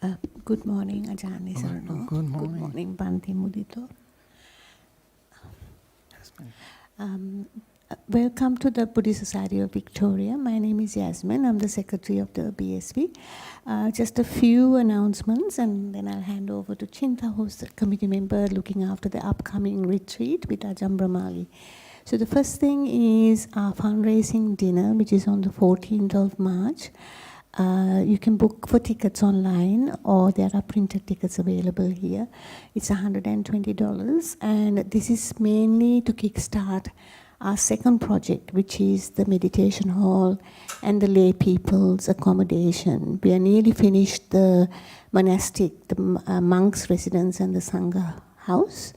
Good morning, Ajahn Nissarano. Good morning. Good morning, Bhante Mudito. Welcome to the Buddhist Society of Victoria. My name is Yasmin. I'm the secretary of the BSV. Just a few announcements, and then I'll hand over to Chinta, who's the committee member looking after the upcoming retreat with Ajahn Brahm. So the first thing is our fundraising dinner, which is on the 14th of March. You can book for tickets online, or there are printed tickets available here. It's $120, and this is mainly to kickstart our second project, which is the meditation hall and the lay people's accommodation. We are nearly finished the monastic, the monks' residence and the Sangha house.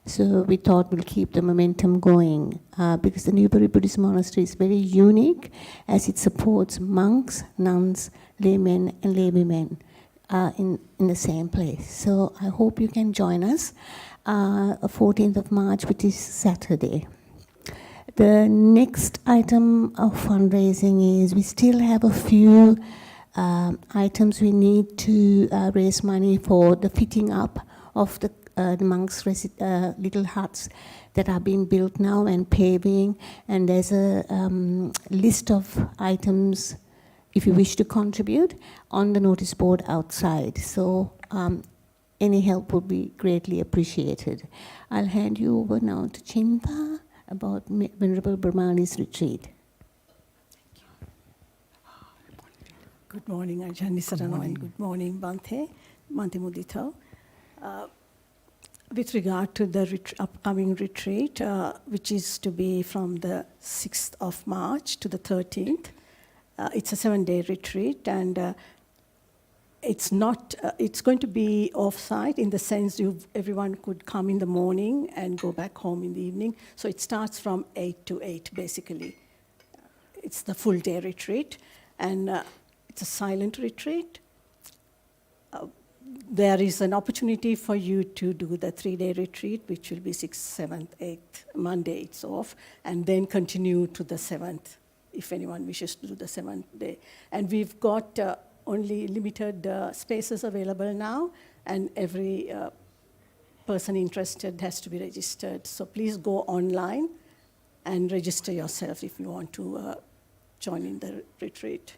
So we thought we'll keep the momentum going because the Newbury Buddhist Monastery is very unique as it supports monks, nuns, laymen and laywomen in the same place. So I hope you can join us 14th of March, which is Saturday. The next item of fundraising is we still have a few items we need to raise money for the fitting up of the monks' little huts that are being built now and paving. And there's a list of items, if you wish to contribute, on the notice board outside. So any help would be greatly appreciated. I'll hand you over now to Chinta about Venerable Brahmani's retreat. Good morning, Ajahn Nissarano, and good morning, Bhante Mudito. With regard to the upcoming retreat, which is to be from the 6th of March to the 13th, it's a 7-day retreat, and it's going to be off-site in the sense everyone could come in the morning and go back home in the evening. So it starts from 8 to 8, basically. It's the full-day retreat, and it's a silent retreat. There is an opportunity for you to do the 3-day retreat, which will be 6th, 7th, 8th. Monday it's off, and then continue to the 7th, if anyone wishes to do the 7th day. And we've got only limited spaces available now, and every person interested has to be registered. So please go online and register yourself if you want to join in the retreat.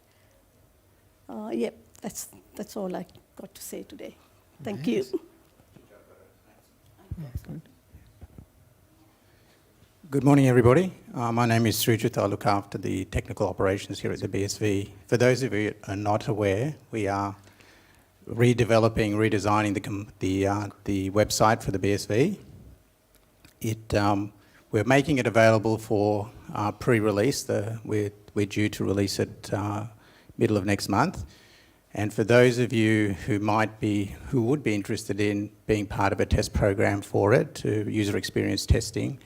That's all I got to say today. Thank you. Good morning, everybody. My name is Srijit. I look after the technical operations here at the BSV. For those of you who are not aware, we are redesigning the website for the BSV. We're making it available for pre-release. We're due to release it middle of next month. And for those of you who would be interested in being part of a test program for it, to user experience testing,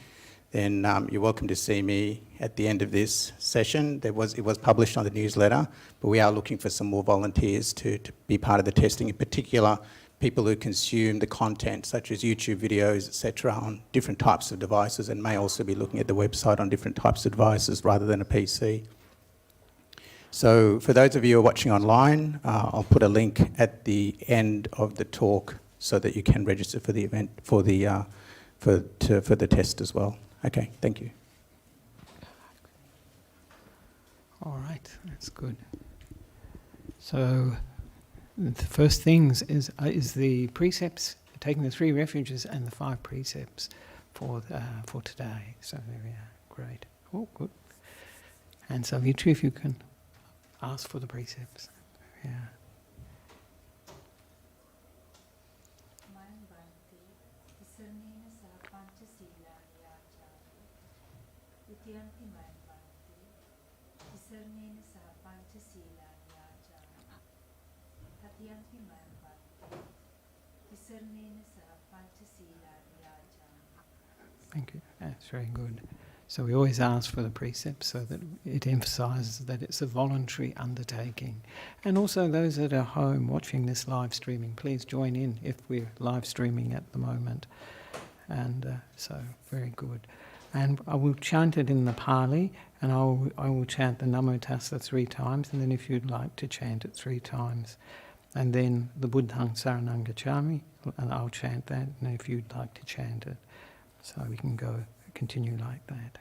then you're welcome to see me at the end of this session. It was published on the newsletter, but we are looking for some more volunteers to be part of the testing, in particular people who consume the content such as YouTube videos, etc., on different types of devices, and may also be looking at the website on different types of devices rather than a PC. So for those of you who are watching online, I'll put a link at the end of the talk so that you can register for the event, for the test as well. Okay, thank you. All right, that's good. So the first things is the precepts, taking the 3 refuges and the 5 precepts for today. So there we are. Great. Oh, good. And so you two, if you can ask for the precepts. Yeah. Thank you. That's very good. So we always ask for the precepts so that it emphasises that it's a voluntary undertaking. And also those that are home watching this live streaming, please join in if we're live streaming at the moment. And so, very good. And I will chant it in the Pali, and I will chant the Namo Tassa 3 times, and then if you'd like to chant it 3 times. And then the Buddhang Saranang Gacchami, and I'll chant that, and if you'd like to chant it, so we can continue like that.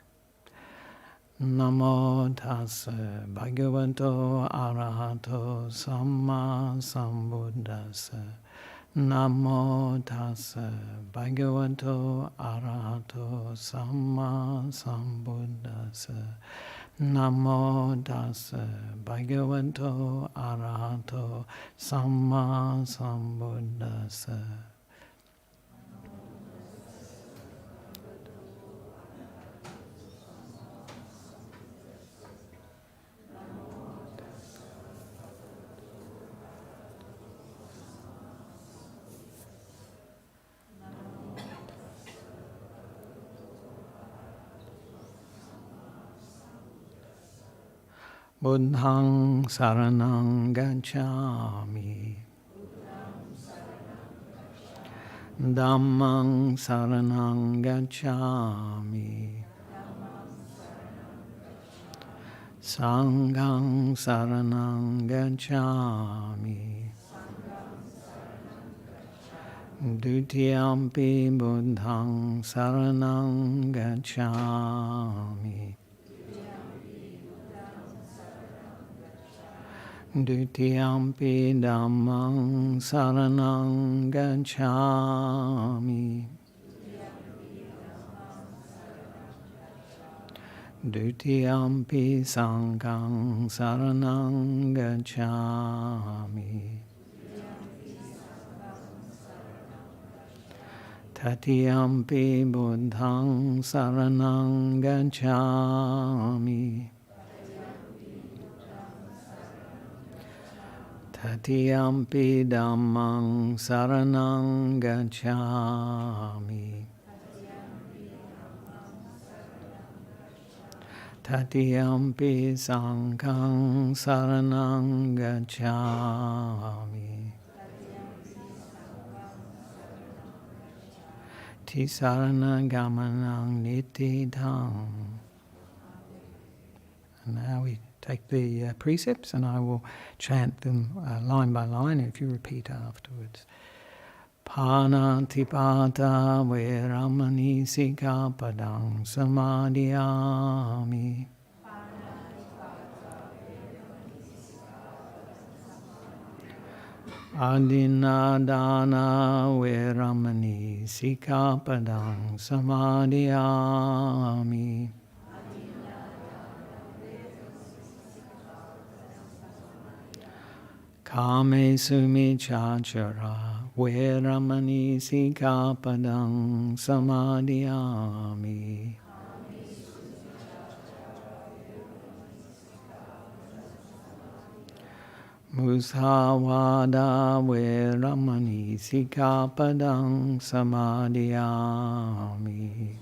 Namo tassa bhagavato arahato samma sambuddhassa. Namo tassa bhagavato arahato samma sambuddhassa. Namo tassa bhagavato arahato samma sambuddhassa. Buddhang saranang gacchami. Dhammang saranang gacchami. Sanghang saranang gacchami. Dutiyampi buddhang saranang gacchami. Dutiyampi dhammang saranang gacchami. Dutiyampi sanghang saranang gacchami. Tatiyampi buddhang saranang gacchami. Tatiyampi dhammang saranang gacchami. Tatiyampi sanghang saranang gacchami. Tisarana gamanang nitidhang. And now we take the precepts and I will chant them line by line if you repeat afterwards. Panatipata veramani sikapadang samadhiyami. Adinadana veramani sikapadang samadhiyami. Kame sumichachara veramani sikapadang samadhiyami. Mushavada veramani sikapadang samadhiyami.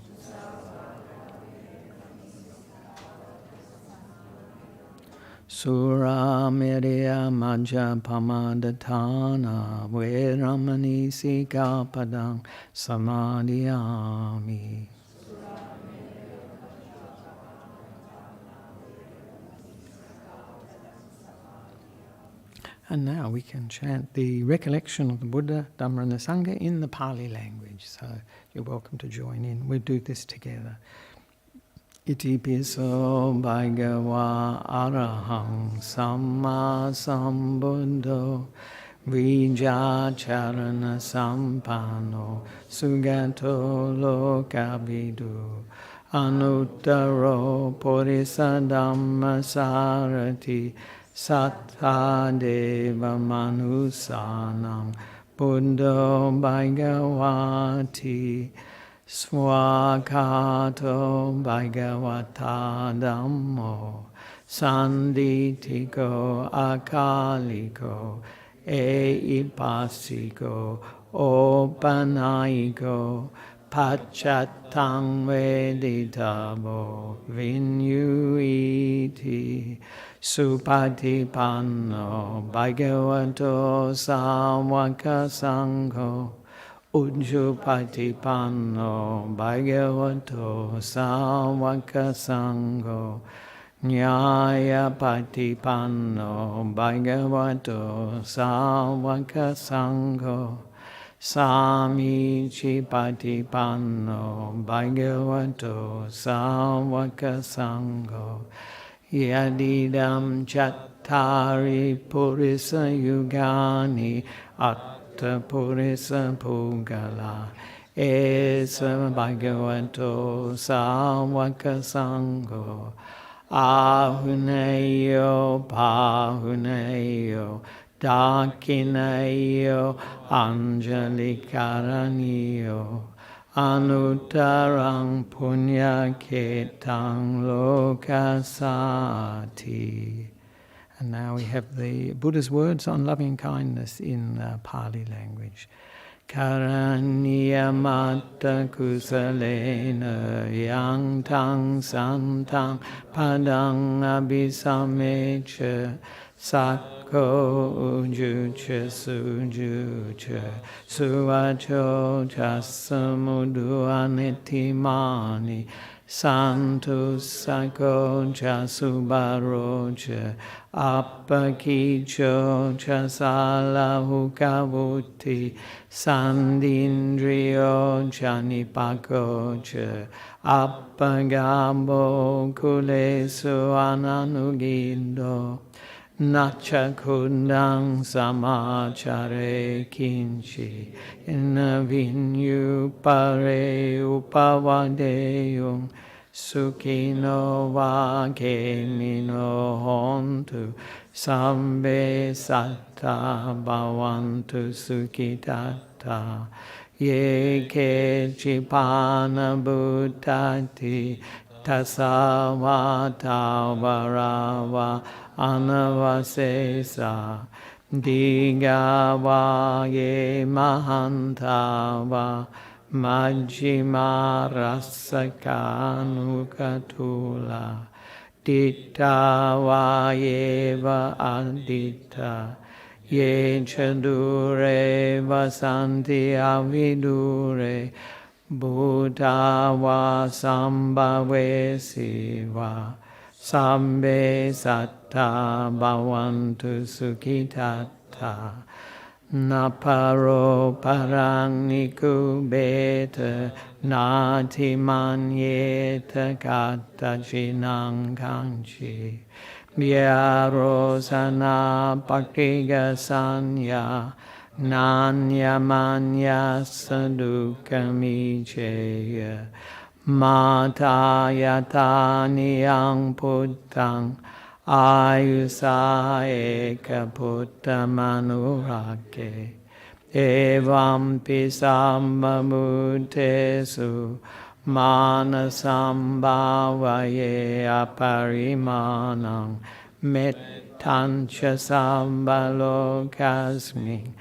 Sura Miriya Majapamadatana Veramani Sikapadang Samadhiyami. And now we can chant the recollection of the Buddha, Dhamma and the Sangha in the Pali language. So you're welcome to join in. We'll do this together. Iti piso bhagava arahang samma sambuddho vijacharana sampano sugato lokavidu anuttaro purisadhamma sarati sattva deva manusanam buddho bhagavati Swakato Bhagavata Dhammo Sanditiko Akaliko Eipasiko Opanayiko Pachatang Veditavo Vinyuiti Supatipanno Bhagavato Sāvaka Sangho Ujjupatipanno Bhagavato Sāvaka Sangho Nyaya Patipanno Bhagavato Sāvaka Sangho Samichi Patipanno Bhagavato Sāvaka Sangho Yadidam Chattari Purisa Yugani Atta Purisa Pugala Esa Bhagavato Sāvaka Sangho Ahuneyo Pahuneyo Dakineyo Anjali Karaniyo Anuttarang Punya Ketang Lokasati. And now we have the Buddha's words on loving kindness in Pali language. Karanyamata kusalena yang tang santang padang abhisamecha sakko ujucha sujucha suvacho chasamudu anitimani santu sakko chasubarocha appakicho chasalahu Sandindriyo Chanipakocha Appagabo Kulesu Ananugindo Nachakundang Samachare Kinchi Inavinyu Pare Upavadeyung Sukino Vakemino Hontu Sambe Satta Bhavantu Sukhitata Ye Kechipana Bhutati Tasavata Varava Anavasesa Digava Ye Mahantava Majjhima Rasakanukatula Ditta Vayeva Adita Ye Chadure Vasanti Avidure Buddha Va Sambhave Siva Sambe Satta Bhavantu Sukhitata Naparo Parang Nikubeta Nati Manyeta Kata Chinang Kanchi Vyarosana Pakiga Sanya Nanya Manya Sadukamicheya Mata Yatani Yang Puttang Ayusa Eka Putta Manurake Evam Pisambamutesu Manasambhavaye Aparimanang Mettancha Sambalokasmi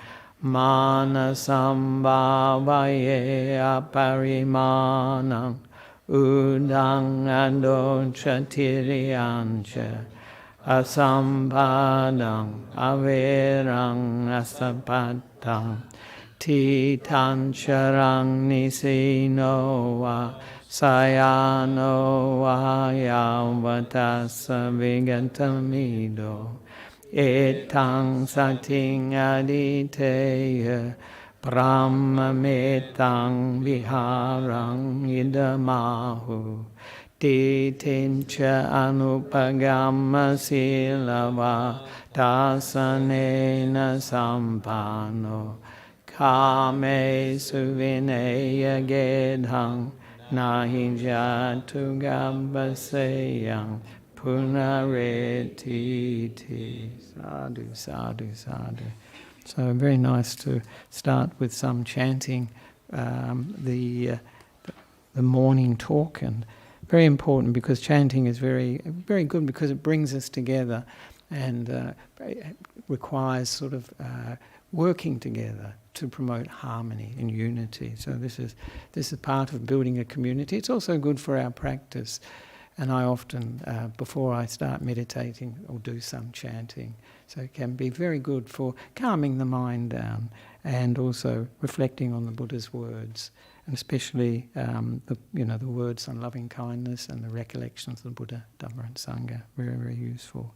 Manasambhavaye Aparimanang Udang Adoncha Tiriyancha Asampadang Averang Asapatang Titancharang Nisino Sayano Vayavatasa Vigatamido Etang Sating Aditeya Brahmametang Viharang Idamahu Titincha Anupagama Silava Tasanena Sampano Kame Suvineya Gedhang Nahi Jatu Gambaseyang Punaretiti. Sadhu, sadhu, sadhu. So very nice to start with some chanting, the morning talk, and very important because chanting is very, very good because it brings us together and requires sort of working together to promote harmony and unity. So this is part of building a community. It's also good for our practice. And I often, before I start meditating, will do some chanting. So it can be very good for calming the mind down and also reflecting on the Buddha's words and especially the words on loving kindness and the recollections of the Buddha, Dhamma and Sangha, very, very useful.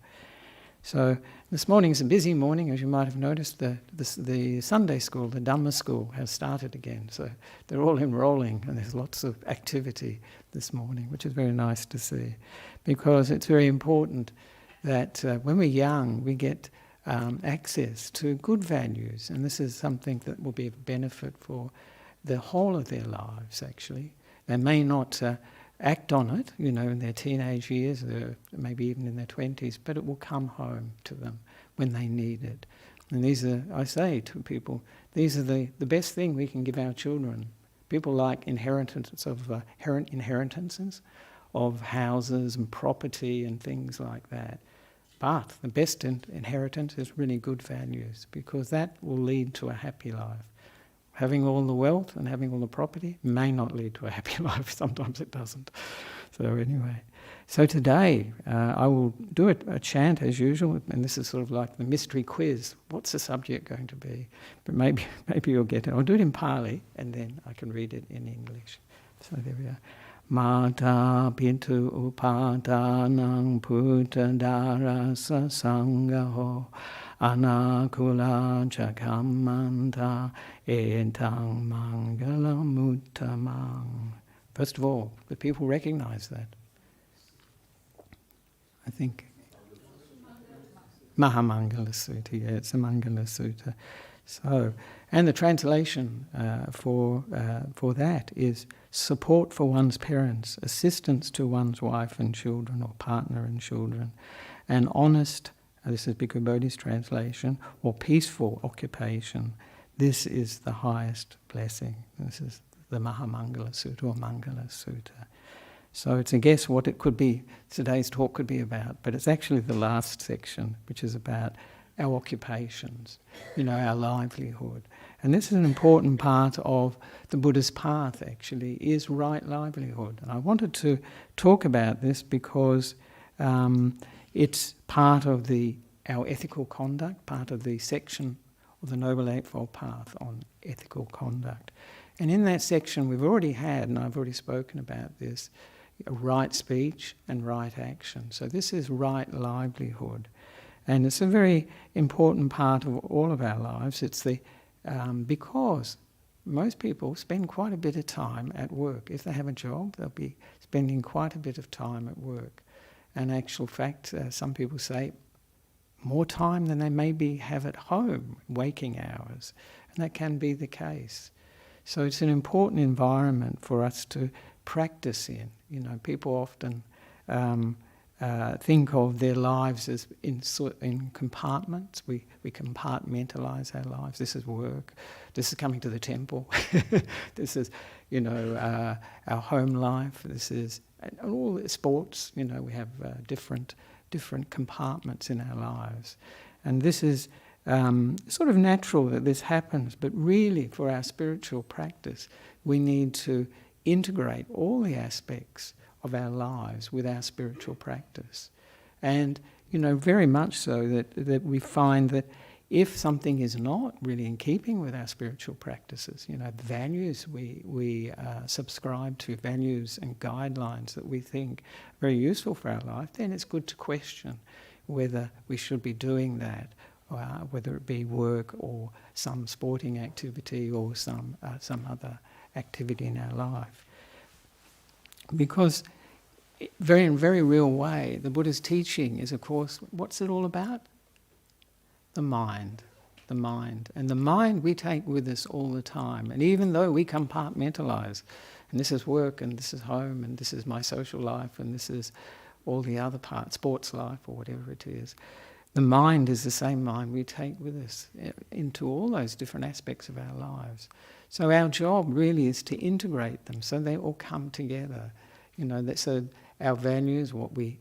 So this morning is a busy morning, as you might have noticed. The Sunday school, the Dhamma school, has started again. So they're all enrolling, and there's lots of activity this morning, which is very nice to see, because it's very important that when we're young, we get access to good values, and this is something that will be of benefit for the whole of their lives, actually. They may not act on it, in their teenage years, maybe even in their 20s, but it will come home to them when they need it. And these are, I say to people, these are the best thing we can give our children. People like inheritances of houses and property and things like that. But the best inheritance is really good values, because that will lead to a happy life. Having all the wealth and having all the property may not lead to a happy life. Sometimes it doesn't. So anyway, so today I will do a chant as usual, and this is sort of like the mystery quiz. What's the subject going to be? But maybe you'll get it. I'll do it in Pali, and then I can read it in English. So there we are. Mata pitu upadanang puta darasa sangaho anakula jagamanta etang mangalam uttamang. First of all, the people recognize that. I think Mahamangala Sutta, yeah, it's a Mangala Sutta. So, and the translation for that is support for one's parents, assistance to one's wife and children or partner and children, and honest, this is Bhikkhu Bodhi's translation, or peaceful occupation. This is the highest blessing. This is the Mahamangala Sutta or Mangala Sutta. So it's a guess what it could be, today's talk could be about, but it's actually the last section, which is about our occupations, our livelihood. And this is an important part of the Buddha's path, actually, is right livelihood. And I wanted to talk about this because it's part of our ethical conduct, part of the section of the Noble Eightfold Path on ethical conduct. And in that section we've already had, and I've already spoken about this, right speech and right action. So this is right livelihood. And it's a very important part of all of our lives. It's because most people spend quite a bit of time at work. If they have a job, they'll be spending quite a bit of time at work. And in actual fact, some people say more time than they maybe have at home, waking hours. And that can be the case. So it's an important environment for us to practice in. People often think of their lives as in compartments. We compartmentalize our lives. This is work. This is coming to the temple. This is, our home life. This is all the sports. We have different compartments in our lives, and this is sort of natural that this happens. But really, for our spiritual practice, we need to integrate all the aspects of our lives with our spiritual practice. And, very much so that we find that if something is not really in keeping with our spiritual practices, the values we subscribe to, values and guidelines that we think are very useful for our life, then it's good to question whether we should be doing that, whether it be work or some sporting activity or some other activity in our life. Because in a very real way, the Buddha's teaching is, of course, what's it all about? The mind. And the mind we take with us all the time. And even though we compartmentalize, and this is work, and this is home, and this is my social life, and this is all the other parts, sports life, or whatever it is, the mind is the same mind we take with us into all those different aspects of our lives. So our job really is to integrate them so they all come together. So our values, what we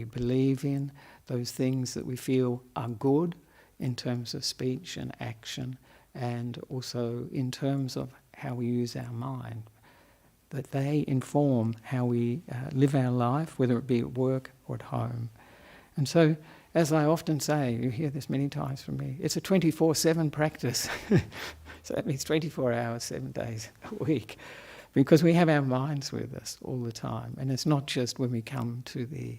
believe in, those things that we feel are good in terms of speech and action, and also in terms of how we use our mind, that they inform how we live our life, whether it be at work or at home. And so, as I often say, you hear this many times from me, it's a 24/7 practice. So that means 24 hours, 7 days a week, because we have our minds with us all the time. And it's not just when we come to the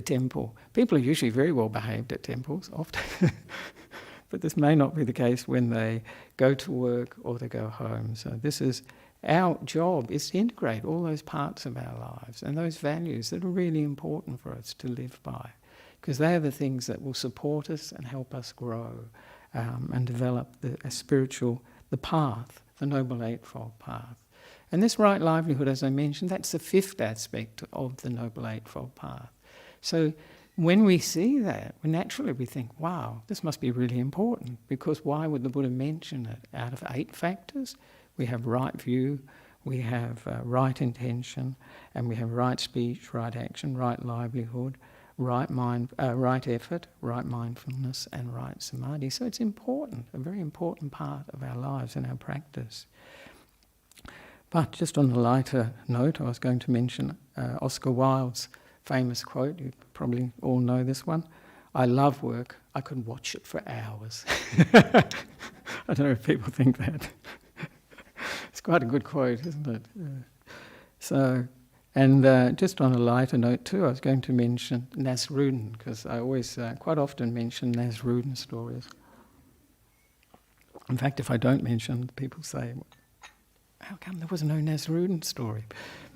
temple. People are usually very well behaved at temples, often. But this may not be the case when they go to work or they go home. So this is our job, is to integrate all those parts of our lives and those values that are really important for us to live by, because they are the things that will support us and help us grow and develop the path, the Noble Eightfold Path. And this right livelihood, as I mentioned, that's the fifth aspect of the Noble Eightfold Path. So when we see that, naturally we think, wow, this must be really important, because why would the Buddha mention it? Out of 8 factors, we have right view, we have right intention, and we have right speech, right action, right livelihood, right effort, right mindfulness, and right samadhi. So it's important, a very important part of our lives and our practice. But just on a lighter note, I was going to mention Oscar Wilde's famous quote. You probably all know this one. I love work. I could watch it for hours. I don't know if people think that. It's quite a good quote, isn't it? Just on a lighter note too, I was going to mention Nasrudin, because I always quite often mention Nasrudin stories. In fact, if I don't mention, people say, how come there was no Nasrudin story?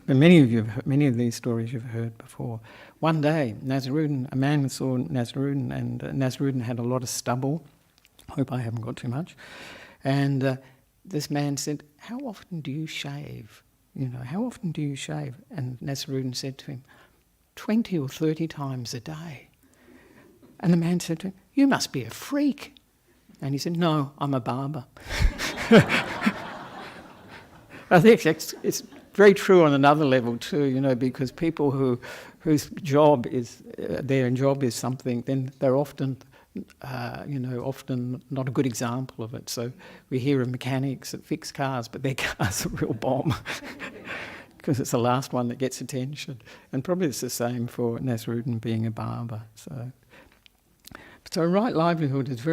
But many of these stories you've heard before. One day, a man saw Nasrudin, and Nasrudin had a lot of stubble. Hope I haven't got too much. And this man said, how often do you shave? How often do you shave? And Nasrudin said to him, 20 or 30 times a day. And the man said to him, you must be a freak. And he said, no, I'm a barber. I think it's very true on another level too, because people whose job is something, then they're often not a good example of it. So we hear of mechanics that fix cars, but their car's a real bomb because it's the last one that gets attention. And probably it's the same for Nasrudin being a barber. So right livelihood is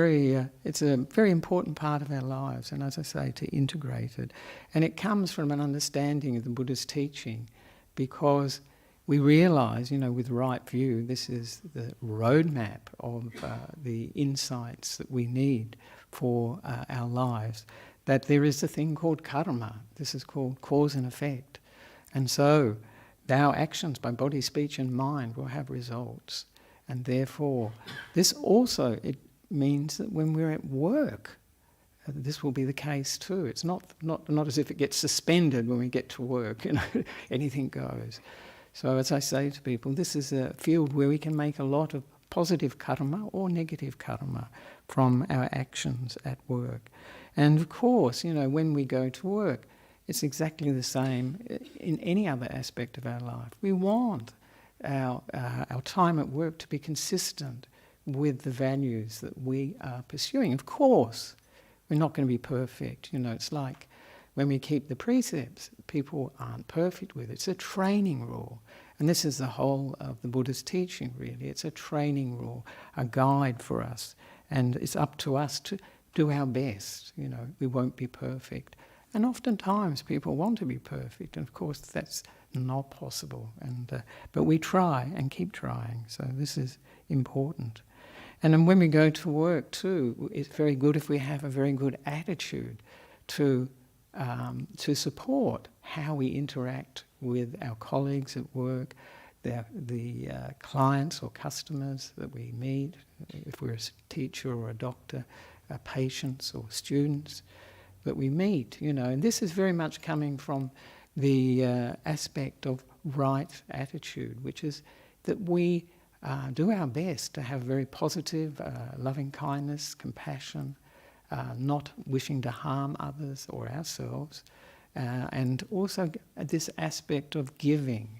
it's a very important part of our lives, and as I say, to integrate it. And it comes from an understanding of the Buddha's teaching, because we realise, with right view, this is the roadmap of the insights that we need for our lives, that there is a thing called karma. This is called cause and effect. And so our actions by body, speech and mind will have results. And therefore, this also, it means that when we're at work, this will be the case too. It's not as if it gets suspended when we get to work, anything goes. So as I say to people, this is a field where we can make a lot of positive karma or negative karma from our actions at work. And of course, when we go to work, it's exactly the same in any other aspect of our life. We want our time at work to be consistent with the values that we are pursuing. Of course, we're not going to be perfect. It's like when we keep the precepts, people aren't perfect with it. It's a training rule. And this is the whole of the Buddha's teaching, really. It's a training rule, a guide for us. And it's up to us to do our best. We won't be perfect. And oftentimes people want to be perfect. And of course, that's not possible. But we try and keep trying. So this is important. And then when we go to work too, it's very good if we have a very good attitude to support how we interact with our colleagues at work, the clients or customers that we meet, if we're a teacher or a doctor, patients or students that we meet, And this is very much coming from the aspect of right attitude, which is that we do our best to have very positive, loving kindness, compassion, not wishing to harm others or ourselves, and also this aspect of giving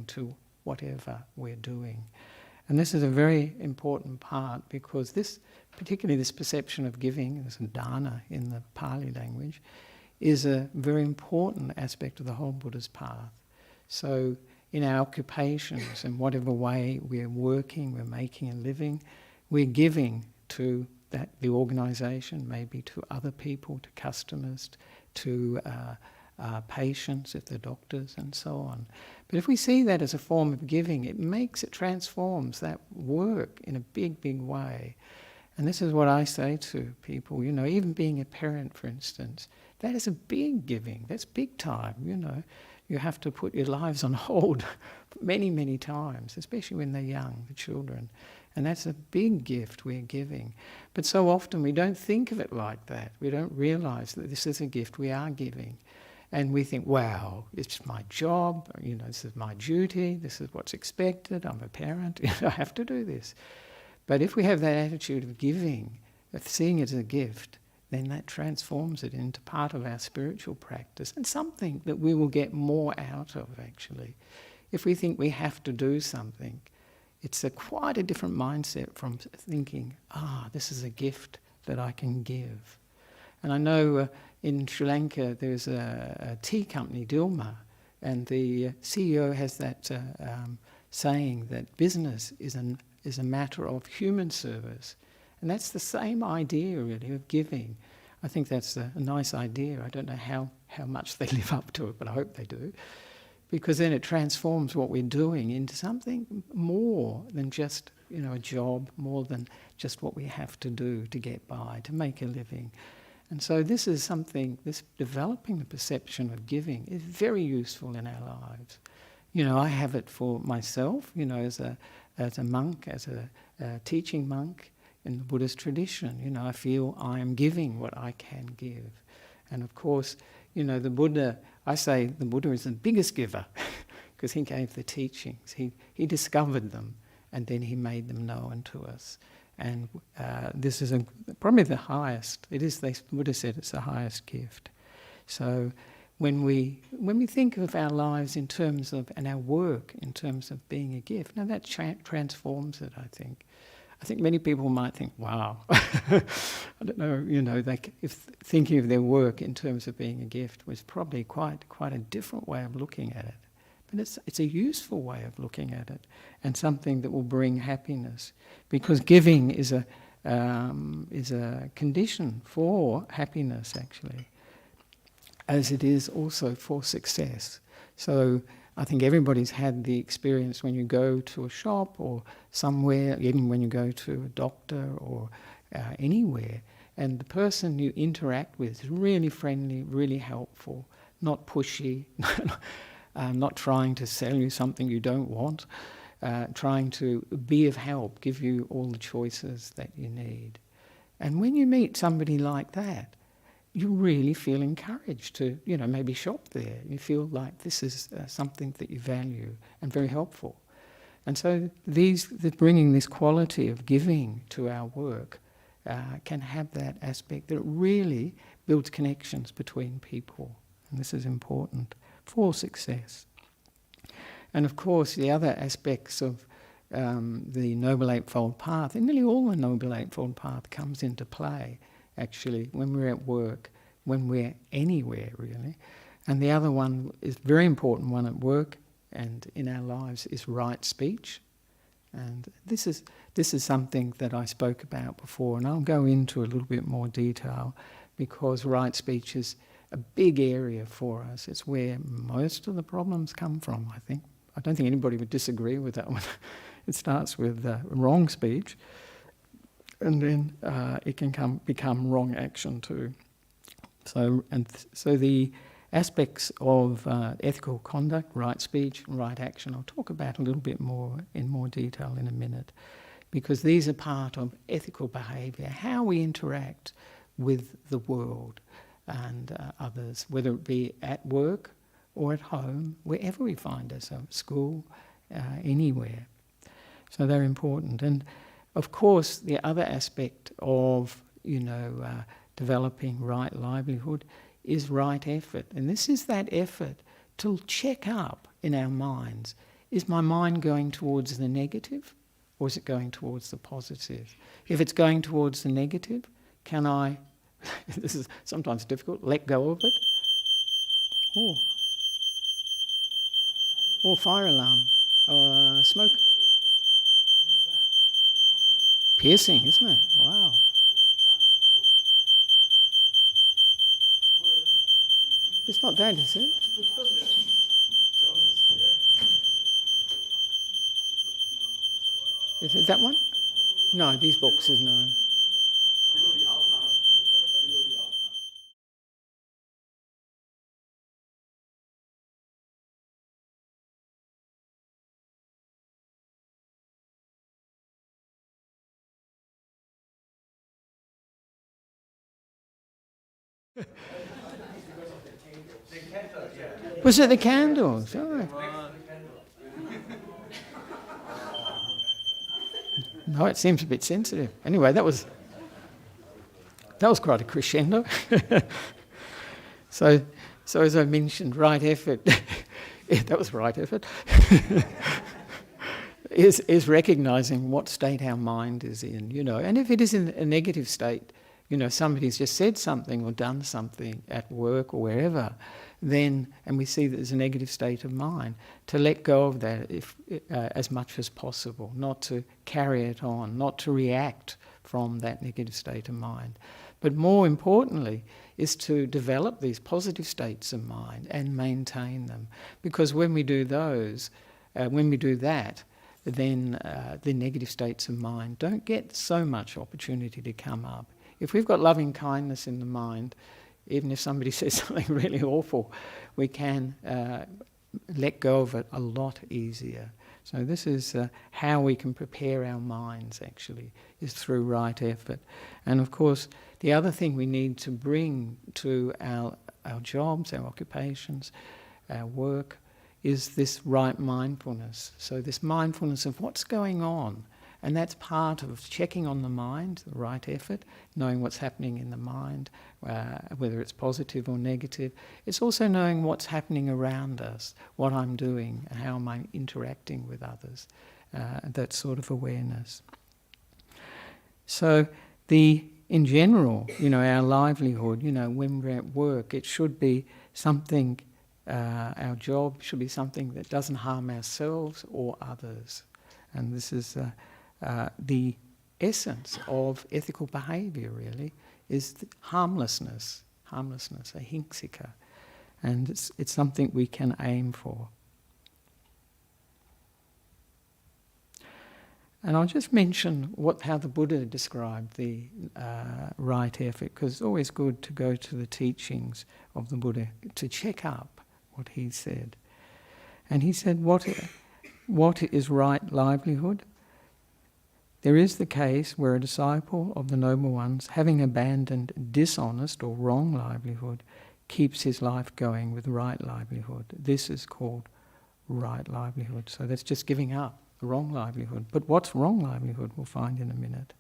to whatever we're doing. And this is a very important part, because particularly this perception of giving, this dana in the Pali language, is a very important aspect of the whole Buddha's path. So in our occupations, in whatever way we're working, we're making a living, we're giving to that the organisation, maybe to other people, to customers, to patients, if they're doctors, and so on. But if we see that as a form of giving, it transforms that work in a big, big way. And this is what I say to people, even being a parent, for instance, that is a big giving. That's big time, You have to put your lives on hold many, many times, especially when they're young, the children. And that's a big gift we're giving. But so often we don't think of it like that. We don't realise that this is a gift we are giving. And we think, wow, it's my job, this is my duty, this is what's expected, I'm a parent, I have to do this. But if we have that attitude of giving, of seeing it as a gift, then that transforms it into part of our spiritual practice and something that we will get more out of, actually. If we think we have to do something, it's quite a different mindset from thinking, this is a gift that I can give. And I know in Sri Lanka there's a tea company, Dilma, and the CEO has that saying that business is a matter of human service. And that's the same idea, really, of giving. I think that's a nice idea. I don't know how much they live up to it, but I hope they do. Because then it transforms what we're doing into something more than just, a job, more than just what we have to do to get by, to make a living. And so this is something, this developing the perception of giving is very useful in our lives. I have it for myself, as a monk, as a teaching monk in the Buddhist tradition. I feel I am giving what I can give. And of course, the Buddha, I say the Buddha is the biggest giver because he gave the teachings. He discovered them and then he made them known to us. And this is probably the highest. The Buddha said it's the highest gift. So when we think of our lives in terms of, and our work in terms of being a gift, now that transforms it, I think. I think many people might think, wow, I don't know, if thinking of their work in terms of being a gift was probably quite a different way of looking at it. But it's a useful way of looking at it and something that will bring happiness, because giving is a condition for happiness, actually, as it is also for success. So I think everybody's had the experience when you go to a shop or somewhere, even when you go to a doctor or anywhere, and the person you interact with is really friendly, really helpful, not pushy, not trying to sell you something you don't want, trying to be of help, give you all the choices that you need. And when you meet somebody like that, you really feel encouraged to, maybe shop there. You feel like this is something that you value and very helpful. And so bringing this quality of giving to our work can have that aspect that it really builds connections between people. And this is important for success. And of course, the other aspects of the Noble Eightfold Path, and nearly all the Noble Eightfold Path comes into play, actually, when we're at work, when we're anywhere, really. And the other one is very important one at work and in our lives is right speech. And this is something that I spoke about before, and I'll go into a little bit more detail because right speech is a big area for us. It's where most of the problems come from, I think. I don't think anybody would disagree with that one. It starts with wrong speech, and then it can become wrong action too. So the aspects of ethical conduct, right speech, right action, I'll talk about a little bit more in more detail in a minute, because these are part of ethical behaviour, how we interact with the world and others, whether it be at work or at home, wherever we find ourselves, school, anywhere. So they're important. And of course, the other aspect of, developing right livelihood is right effort. And this is that effort to check up in our minds. Is my mind going towards the negative or is it going towards the positive? If it's going towards the negative, can I, this is sometimes difficult, let go of it? Or fire alarm, or smoke. Piercing, isn't it? Wow. It's not that, is it? Is it that one? No, these boxes, no. Was it the candles? Oh. No, it seems a bit sensitive. Anyway, that was quite a crescendo. So as I mentioned, right effort. Yeah, that was right effort. is recognising what state our mind is in, and if it is in a negative state, somebody's just said something or done something at work or wherever, then, and we see that there's a negative state of mind, to let go of that as much as possible, not to carry it on, not to react from that negative state of mind. But more importantly is to develop these positive states of mind and maintain them. Because when we do that, then the negative states of mind don't get so much opportunity to come up. If we've got loving kindness in the mind, even if somebody says something really awful, we can let go of it a lot easier. So this is how we can prepare our minds, actually, is through right effort. And of course, the other thing we need to bring to our jobs, our occupations, our work, is this right mindfulness. So this mindfulness of what's going on. And that's part of checking on the mind, the right effort, knowing what's happening in the mind, whether it's positive or negative. It's also knowing what's happening around us, what I'm doing, and how am I interacting with others, that sort of awareness. So in general, our livelihood, when we're at work, it should be something, our job should be something that doesn't harm ourselves or others. And this is the essence of ethical behaviour, really, is harmlessness, ahimsika. And it's something we can aim for. And I'll just mention how the Buddha described the right effort, because it's always good to go to the teachings of the Buddha to check up what he said. And he said, what is right livelihood? There is the case where a disciple of the Noble Ones, having abandoned dishonest or wrong livelihood, keeps his life going with right livelihood. This is called right livelihood. So that's just giving up the wrong livelihood. But what's wrong livelihood? We'll find in a minute.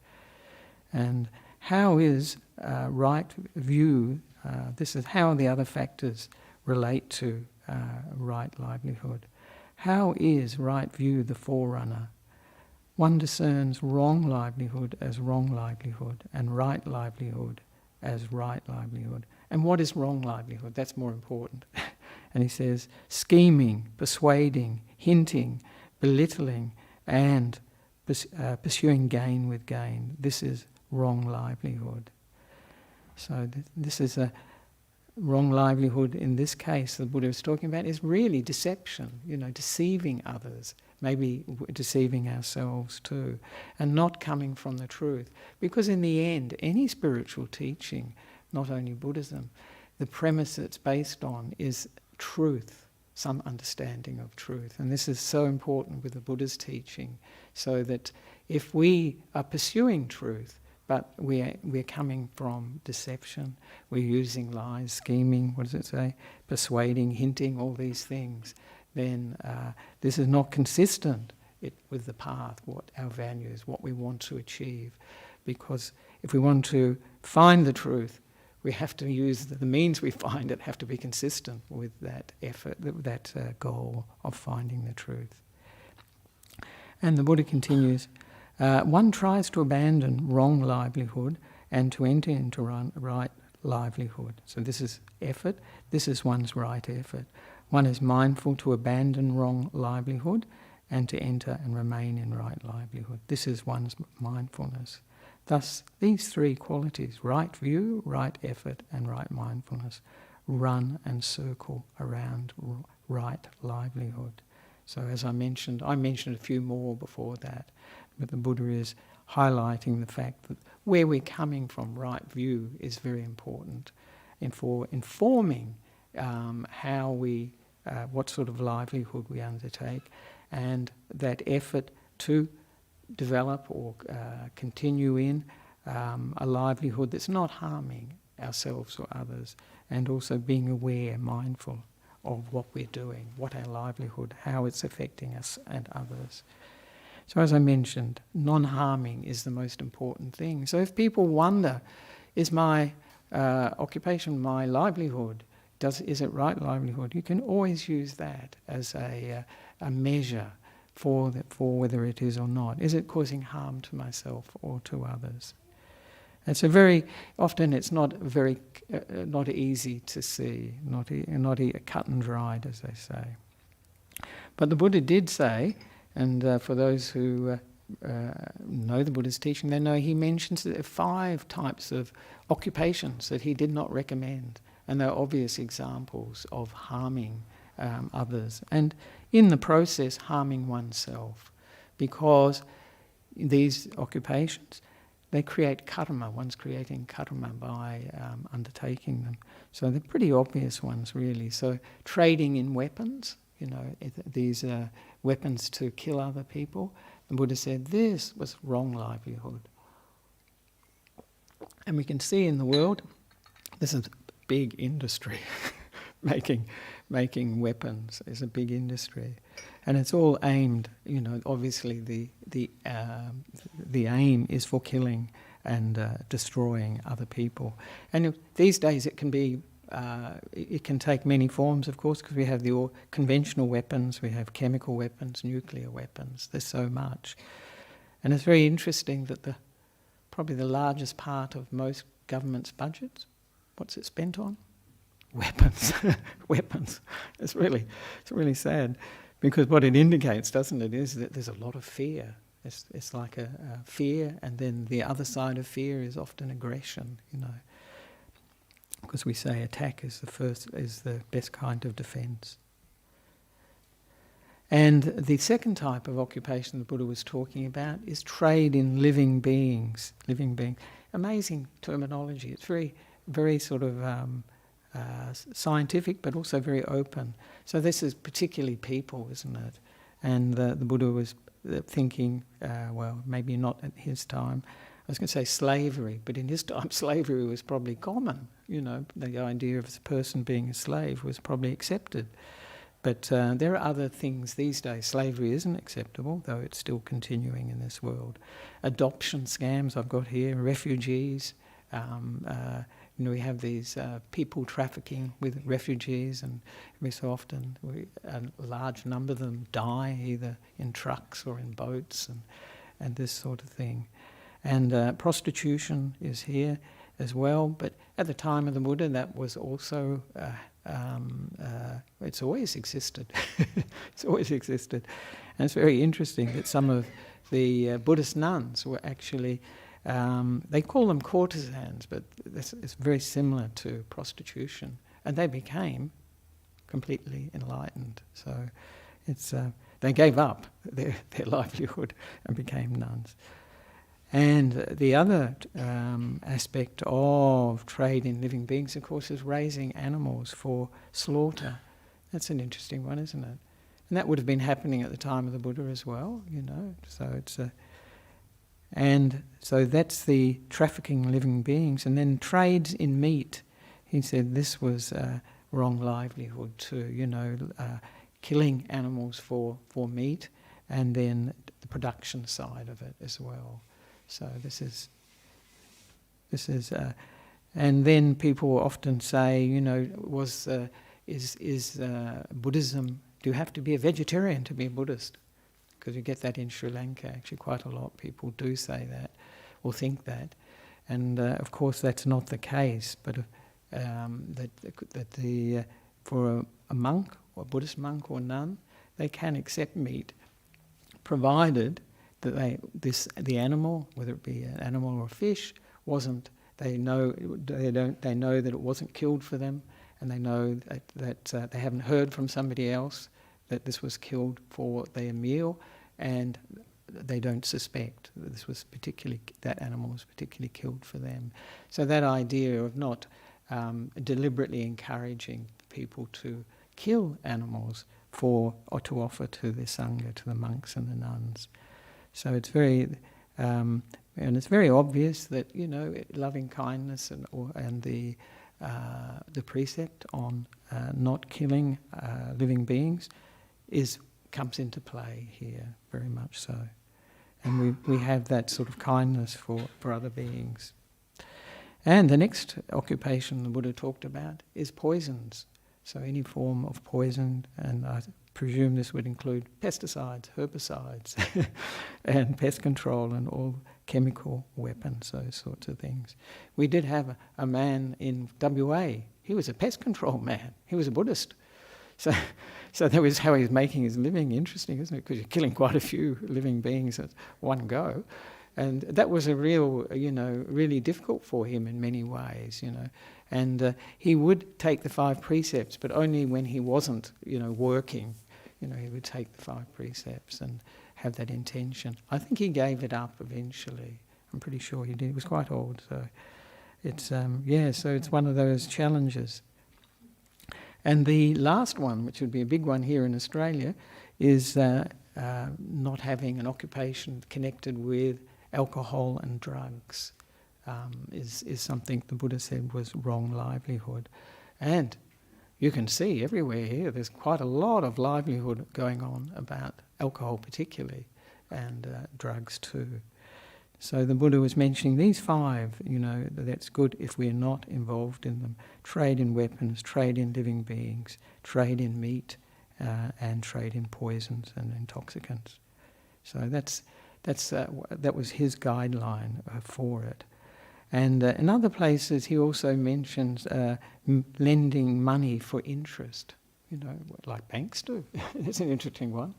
And how is right view, this is how the other factors relate to right livelihood. How is right view the forerunner? One discerns wrong livelihood as wrong livelihood and right livelihood as right livelihood. And what is wrong livelihood? That's more important. And he says, scheming, persuading, hinting, belittling, and pursuing gain with gain. This is wrong livelihood. So this is a wrong livelihood in this case the Buddha was talking about is really deception, deceiving others, maybe deceiving ourselves too, and not coming from the truth. Because in the end, any spiritual teaching, not only Buddhism, the premise it's based on is truth, some understanding of truth. And this is so important with the Buddha's teaching, so that if we are pursuing truth, but we're coming from deception, we're using lies, scheming, what does it say? Persuading, hinting, all these things, then this is not consistent with the path, what our values, what we want to achieve. Because if we want to find the truth, we have to use the means we find it have to be consistent with that effort, that goal of finding the truth. And the Buddha continues, one tries to abandon wrong livelihood and to enter into right livelihood. So this is effort, this is one's right effort. One is mindful to abandon wrong livelihood and to enter and remain in right livelihood. This is one's mindfulness. Thus, these three qualities, right view, right effort, and right mindfulness, run and circle around right livelihood. So as I mentioned a few more before that, but the Buddha is highlighting the fact that where we're coming from, right view, is very important for informing how we, what sort of livelihood we undertake, and that effort to develop or continue in a livelihood that's not harming ourselves or others, and also being aware, mindful of what we're doing, what our livelihood, how it's affecting us and others. So as I mentioned, non-harming is the most important thing. So if people wonder, is my occupation my livelihood? Is it right livelihood? You can always use that as a measure for whether it is or not. Is it causing harm to myself or to others? And so very often it's not not easy to see, not cut and dried, as they say. But the Buddha did say, and for those who know the Buddha's teaching, they know he mentions that there are 5 types of occupations that he did not recommend, and they're obvious examples of harming others, and in the process harming oneself, because these occupations, they create karma. One's creating karma by undertaking them. So they're pretty obvious ones, really. So trading in weapons, these weapons to kill other people, the Buddha said this was wrong livelihood. And we can see in the world, this is a big industry. Making weapons is a big industry, and it's all aimed. Obviously the aim is for killing and destroying other people. And these days it can be, it can take many forms, of course, because we have the conventional weapons, we have chemical weapons, nuclear weapons. There's so much, and it's very interesting that probably the largest part of most governments' budgets, what's it spent on? Weapons. Weapons. It's really sad, because what it indicates, doesn't it, is that there's a lot of fear. It's like a fear, and then the other side of fear is often aggression, because we say attack is the best kind of defence. And the second type of occupation the Buddha was talking about is trade in living beings. Amazing terminology. It's very, very sort of scientific, but also very open. So this is particularly people, isn't it? And the Buddha was thinking, well, maybe not at his time. I was going to say slavery, but in his time slavery was probably common. The idea of a person being a slave was probably accepted. But there are other things these days. Slavery isn't acceptable, though it's still continuing in this world. Adoption scams I've got here, refugees. We have these people trafficking with refugees, and every so often a large number of them die either in trucks or in boats and this sort of thing. And prostitution is here as well, but at the time of the Buddha that was also, it's always existed. It's always existed. And it's very interesting that some of the Buddhist nuns were actually, they call them courtesans, but it's very similar to prostitution. And they became completely enlightened. So they gave up their livelihood and became nuns. And the other aspect of trade in living beings, of course, is raising animals for slaughter. That's an interesting one, isn't it? And that would have been happening at the time of the Buddha as well, So it's and so that's the trafficking in living beings. And then trades in meat. He said this was wrong livelihood too, killing animals for meat, and then the production side of it as well. So this is, and then people often say, is Buddhism? Do you have to be a vegetarian to be a Buddhist? Because you get that in Sri Lanka. Actually, quite a lot of people do say that or think that, and of course that's not the case. But for a monk or a Buddhist monk or nun, they can accept meat, provided that the animal, whether it be an animal or a fish, they know that it wasn't killed for them, and they know that they haven't heard from somebody else that this was killed for their meal, and they don't suspect that that animal was particularly killed for them. So that idea of not deliberately encouraging people to kill animals or to offer to the sangha, to the monks and the nuns. So it's very, and it's very obvious that, you know, loving kindness and the precept on not killing living beings comes into play here, very much so. And we have that sort of kindness for other beings. And the next occupation the Buddha talked about is poisons. So any form of poison, and I presume this would include pesticides, herbicides, and pest control and all chemical weapons, those sorts of things. We did have a man in WA. He was a pest control man. He was a Buddhist. So that was how he was making his living. Interesting, isn't it? Because you're killing quite a few living beings at one go. And that was a real, really difficult for him in many ways, And he would take the 5 precepts, but only when he wasn't, working. He would take the 5 precepts and have that intention. I think he gave it up eventually. I'm pretty sure he did. He was quite old, so it's so it's one of those challenges. And the last one, which would be a big one here in Australia, is not having an occupation connected with alcohol and drugs. Is something the Buddha said was wrong livelihood. And you can see everywhere here, there's quite a lot of livelihood going on about alcohol particularly, and drugs too. So the Buddha was mentioning these 5, that's good if we're not involved in them. Trade in weapons, trade in living beings, trade in meat, and trade in poisons and intoxicants. So that was his guideline for it. And in other places he also mentions lending money for interest, like banks do. That's an interesting one.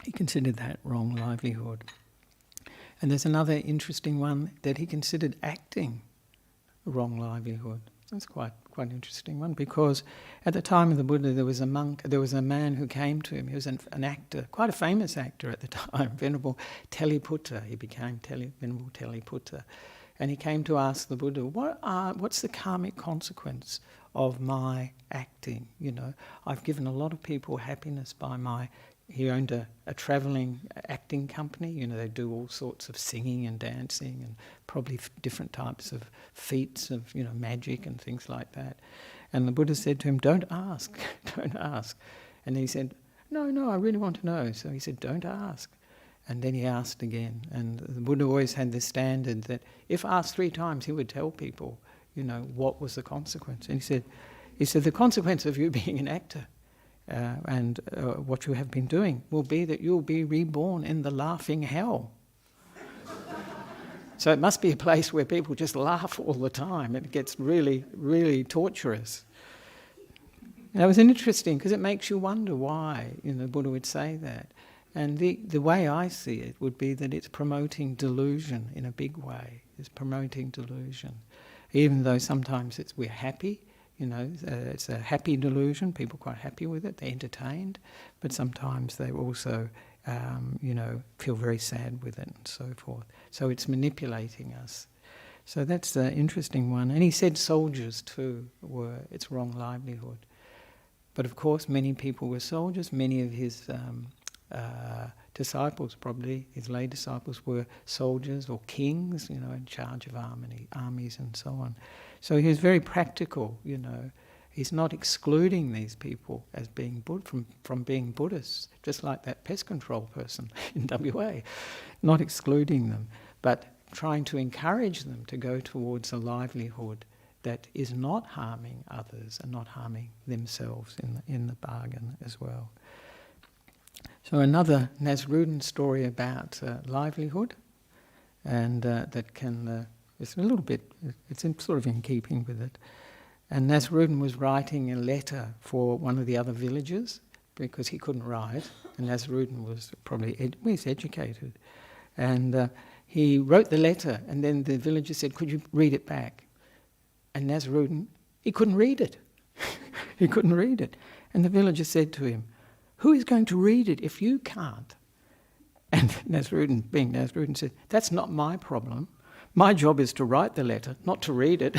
He considered that wrong livelihood. And there's another interesting one that he considered acting wrong livelihood. That's quite an interesting one, because at the time of the Buddha there was a man who came to him. He was an actor, quite a famous actor at the time, Venerable Teliputta. He became Venerable Teliputta. And he came to ask the Buddha, what's the karmic consequence of my acting? I've given a lot of people happiness by my... He owned a travelling acting company. They do all sorts of singing and dancing and probably different types of feats of, magic and things like that. And the Buddha said to him, don't ask, don't ask. And he said, no, I really want to know. So he said, don't ask. And then he asked again. And the Buddha always had this standard that if asked 3 times, he would tell people, what was the consequence. And he said, the consequence of you being an actor and what you have been doing will be that you'll be reborn in the laughing hell. So it must be a place where people just laugh all the time. It gets really, really torturous. And it was interesting because it makes you wonder why the Buddha would say that. And the way I see it would be that it's promoting delusion in a big way. It's promoting delusion. Even though sometimes we're happy, it's a happy delusion, people are quite happy with it, they're entertained, but sometimes they also, feel very sad with it and so forth. So it's manipulating us. So that's the interesting one. And he said soldiers too it's wrong livelihood. But of course many people were soldiers, many of his disciples, probably his lay disciples, were soldiers or kings, in charge of armies and so on. So he was very practical, He's not excluding these people as being from being Buddhists, just like that pest control person in WA, not excluding them, but trying to encourage them to go towards a livelihood that is not harming others and not harming themselves in the bargain as well. So another Nasrudin story about livelihood, and that can... it's a little bit, it's sort of in keeping with it. And Nasrudin was writing a letter for one of the other villagers because he couldn't write, and Nasrudin was probably he's educated. And he wrote the letter, and then the villager said, could you read it back? And Nasrudin he couldn't read it. He couldn't read it. And the villager said to him, "Who is going to read it if you can't?" And Nissarano, being Nissarano, said, "That's not my problem. My job is to write the letter, not to read it."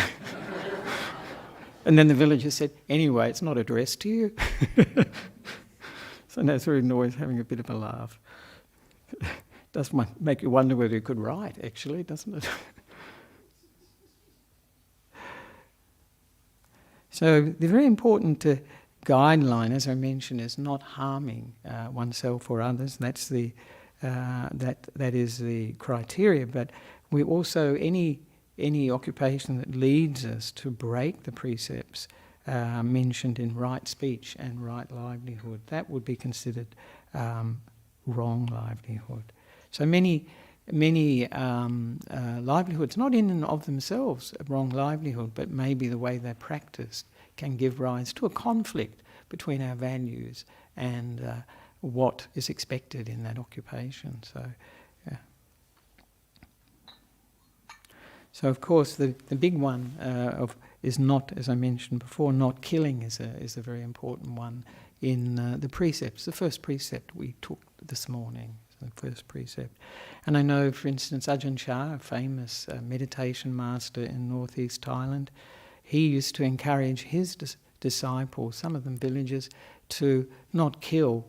And then the villager said, "Anyway, it's not addressed to you." So Nissarano always having a bit of a laugh. Does make you wonder whether he could write, actually, doesn't it? So the very important guideline, as I mentioned, is not harming oneself or others. That's the that is the criteria. But we also any occupation that leads us to break the precepts mentioned in right speech and right livelihood, that would be considered wrong livelihood. So many livelihoods, not in and of themselves a wrong livelihood, but maybe the way they're practiced can give rise to a conflict between our values and what is expected in that occupation. So, yeah. So of course the big one is not, as I mentioned before, not killing is a very important one in the precepts. The first precept we took this morning, the first precept. And I know, for instance, Ajahn Chah, a famous meditation master in northeast Thailand, he used to encourage his disciples, some of them villagers, to not kill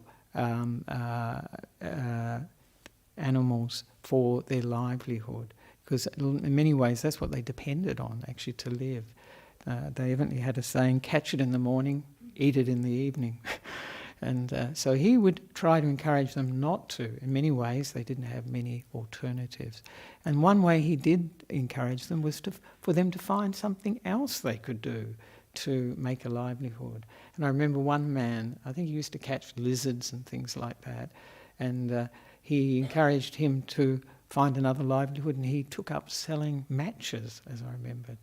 animals for their livelihood, because in many ways that's what they depended on, actually, to live. They evidently had a saying, "Catch it in the morning, eat it in the evening." And so he would try to encourage them not to. In many ways, they didn't have many alternatives. And one way he did encourage them was for them to find something else they could do to make a livelihood. And I remember one man, I think he used to catch lizards and things like that, and he encouraged him to find another livelihood, and he took up selling matches, as I remember,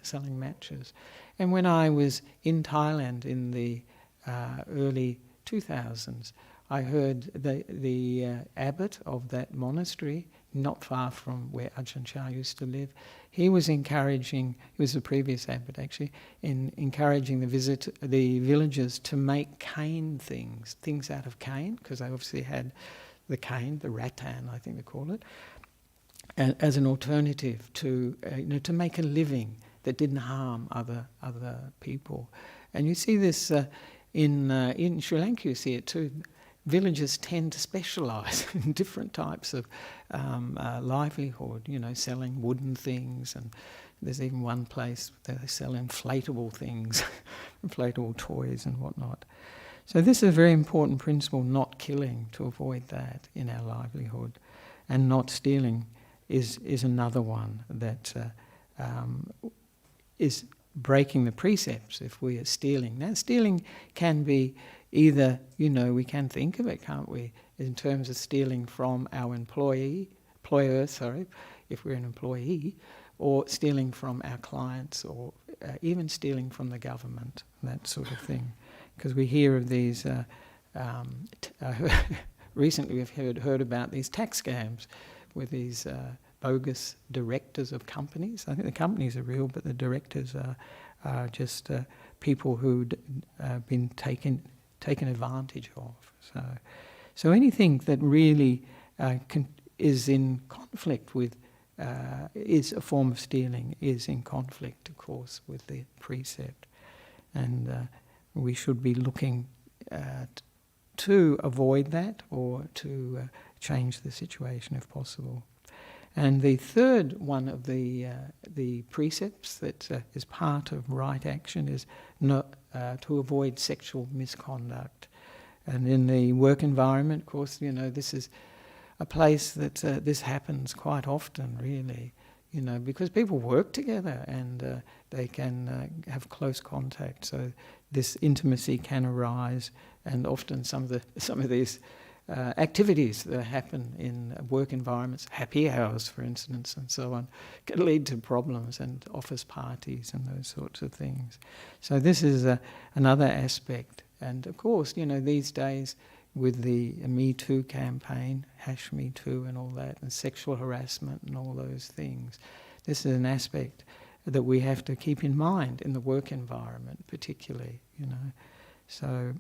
selling matches. And when I was in Thailand in the early 2000s, I heard the abbot of that monastery, not far from where Ajahn Chah used to live, he was encouraging, he was the previous abbot actually, in encouraging the villagers to make cane things out of cane, because they obviously had the cane, the rattan I think they call it, as an alternative to to make a living that didn't harm other people. And you see this in Sri Lanka, you see it too. Villagers tend to specialise in different types of livelihood, selling wooden things, and there's even one place that they sell inflatable things, inflatable toys and whatnot. So this is a very important principle, not killing, to avoid that in our livelihood. And not stealing is another one that is breaking the precepts if we are stealing. Now, stealing can be either, we can think of it, can't we, in terms of stealing from our employer, if we're an employee, or stealing from our clients, or even stealing from the government, that sort of thing. Because we hear of these, recently we've heard about these tax scams with these bogus directors of companies. I think the companies are real, but the directors are just people who'd been taken advantage of. So anything that really is in conflict with, is a form of stealing, is in conflict, of course, with the precept. And we should be looking to avoid that, or to change the situation if possible. And the third one of the precepts that is part of right action is not to avoid sexual misconduct. And in the work environment, of course, this is a place that this happens quite often, really, because people work together and they can have close contact. So this intimacy can arise, and often some of these activities that happen in work environments, happy hours, for instance, and so on, can lead to problems, and office parties and those sorts of things. So this is another aspect. And of course, these days with the Me Too campaign, #MeToo and all that, and sexual harassment and all those things, this is an aspect that we have to keep in mind in the work environment, particularly, you know. So,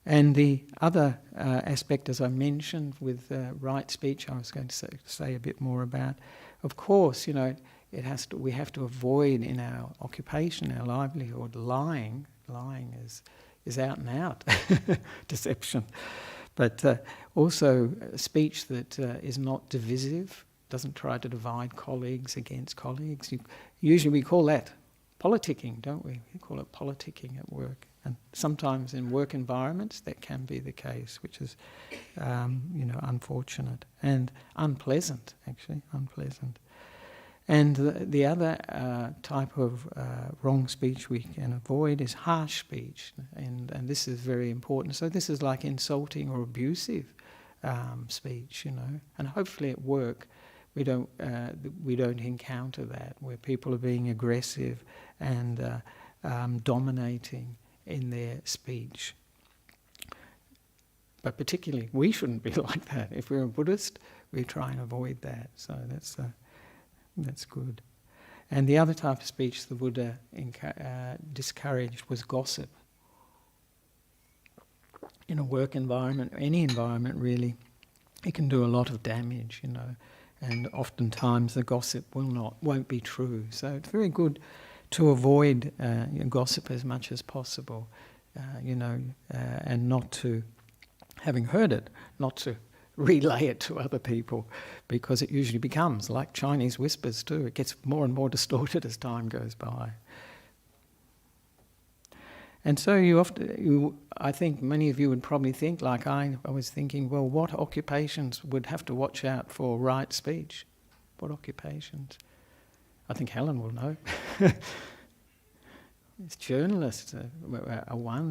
and the other aspect, as I mentioned, with right speech, I was going to say a bit more about. Of course, you know, we have to avoid in our occupation, our livelihood, lying. Lying is out and out deception, but also speech that is not divisive, doesn't try to divide colleagues against colleagues. Usually we call that politicking, don't we? We call it politicking at work. And sometimes in work environments that can be the case, which is, you know, unfortunate and unpleasant, actually, unpleasant. And the other type of wrong speech we can avoid is harsh speech, and this is very important. So this is like insulting or abusive speech, you know. And hopefully at work we don't encounter that, where people are being aggressive and dominating in their speech. But particularly, we shouldn't be like that. If we're a Buddhist, we try and avoid that. So that's good. And the other type of speech the Buddha discouraged was gossip. In a work environment, any environment really, it can do a lot of damage, you know, and oftentimes the gossip won't be true. So it's very good to avoid gossip as much as possible, you know, and not to, having heard it, not to relay it to other people, because it usually becomes like Chinese whispers too. It gets more and more distorted as time goes by. And so I think many of you would probably think, like I was thinking, well, what occupations would have to watch out for right speech? What occupations? I think Helen will know. It's journalists,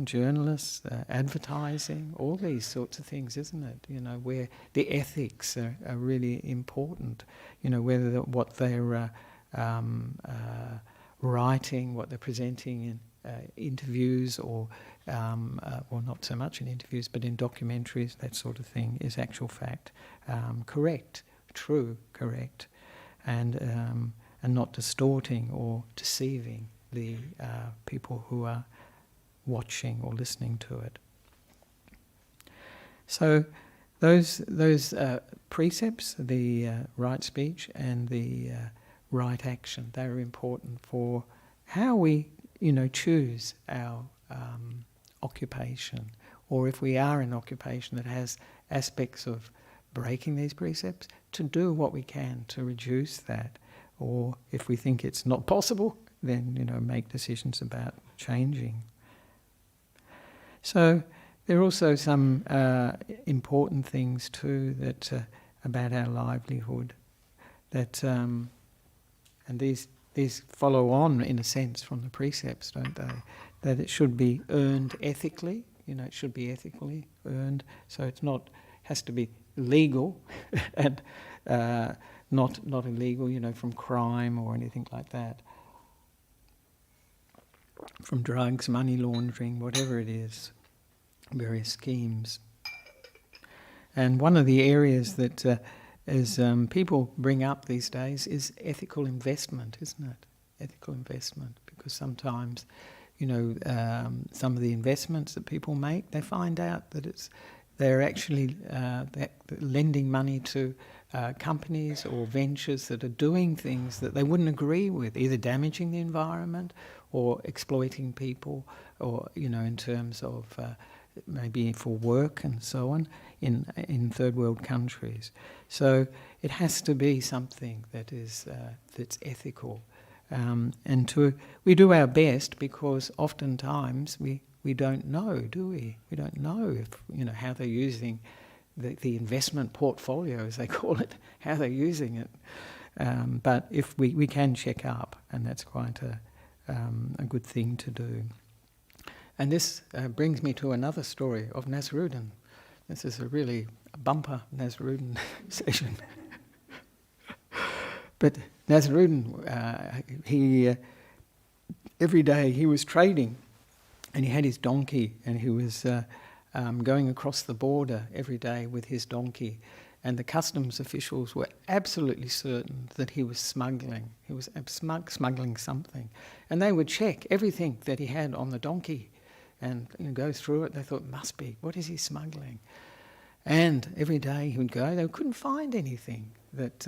journalists, advertising, all these sorts of things, isn't it? You know, where the ethics are really important. You know, whether what they're writing, what they're presenting in interviews, or not so much in interviews, but in documentaries, that sort of thing, is actual fact, correct, true, correct, and not distorting or deceiving the people who are watching or listening to it. So those precepts, the right speech and the right action, they're important for how we, you know, choose our occupation, or if we are in an occupation that has aspects of breaking these precepts, to do what we can to reduce that, or if we think it's not possible, then, you know, make decisions about changing. So there are also some important things too that about our livelihood that, and these follow on in a sense from the precepts, don't they? That it should be earned ethically. You know, it should be ethically earned. So it's not, has to be legal and not illegal, you know, from crime or anything like that. From drugs, money laundering, whatever it is, various schemes. And one of the areas that people bring up these days is ethical investment, isn't it? Ethical investment, because sometimes, you know, some of the investments that people make, they find out that they're actually lending money to companies or ventures that are doing things that they wouldn't agree with, either damaging the environment or exploiting people, or, you know, in terms of maybe for work and so on in third world countries. So it has to be something that is that's ethical, and we do our best, because oftentimes we don't know, do we? We don't know if, you know, how they're using the investment portfolio, as they call it, how they're using it. But if we can check up, and that's quite a good thing to do. And this brings me to another story of Nissarano. This is a really bumper Nissarano session. But Nissarano, he every day he was trading, and he had his donkey, and he was going across the border every day with his donkey, and the customs officials were absolutely certain that he was smuggling. He was smuggling something. And they would check everything that he had on the donkey and go through it. They thought, must be, what is he smuggling? And every day he would go, they couldn't find anything that,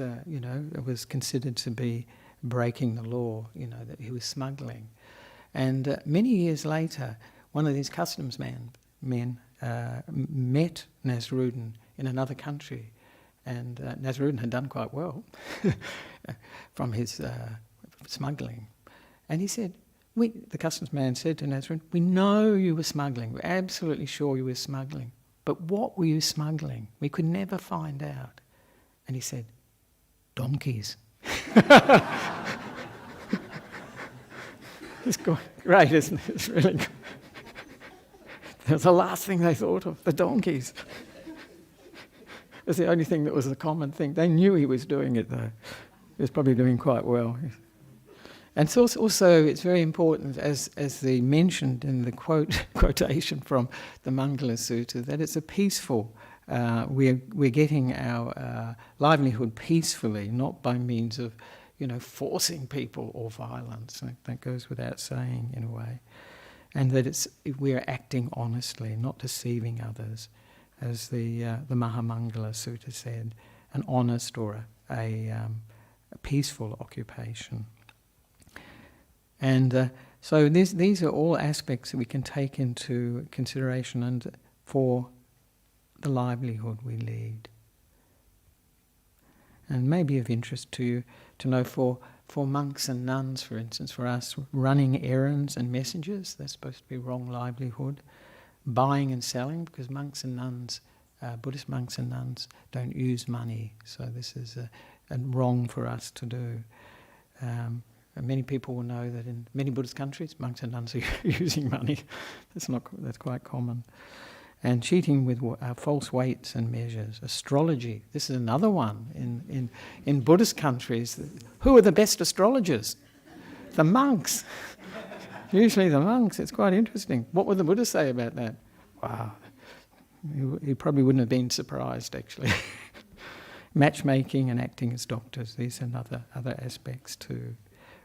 was considered to be breaking the law, that he was smuggling. And many years later, one of these customs men met Nasrudin in another country, and Nasrudin had done quite well from his smuggling. And he said, the customs man said to Nasrudin, we know you were smuggling, we're absolutely sure you were smuggling, but what were you smuggling? We could never find out. And he said, donkeys. It's great, isn't it? It's really good. That's the last thing they thought of, the donkeys. It was the only thing that was a common thing. They knew he was doing it, though. He was probably doing quite well. And so also it's very important, as they mentioned in the quotation from the Mangala Sutta, that it's a peaceful, we're getting our livelihood peacefully, not by means of, forcing people or violence. That goes without saying in a way. And that we're acting honestly, not deceiving others, as the Mahamangala Sutta said, an honest or a peaceful occupation. And so these are all aspects that we can take into consideration and for the livelihood we lead. And maybe of interest to you to know for monks and nuns, for instance, for us, running errands and messages, that's supposed to be wrong livelihood. Buying and selling, because monks and nuns, Buddhist monks and nuns, don't use money, so this is wrong for us to do. And many people will know that in many Buddhist countries, monks and nuns are using money. That's quite common. And cheating with false weights and measures. Astrology, this is another one. In Buddhist countries, who are the best astrologers? The monks. Usually the monks. It's quite interesting. What would the Buddha say about that? Wow. He probably wouldn't have been surprised, actually. Matchmaking and acting as doctors, these are other aspects too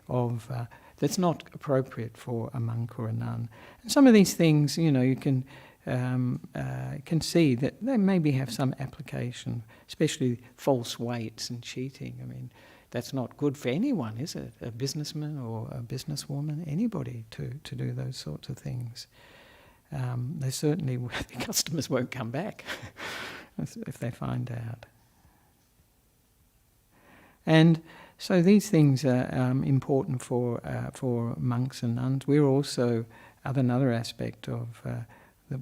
of that's not appropriate for a monk or a nun. And some of these things, you can see that they maybe have some application, especially false weights and cheating. I mean, that's not good for anyone, is it? A businessman or a businesswoman, anybody to do those sorts of things. They certainly, the customers won't come back if they find out. And so these things are important for monks and nuns. We're also, another aspect of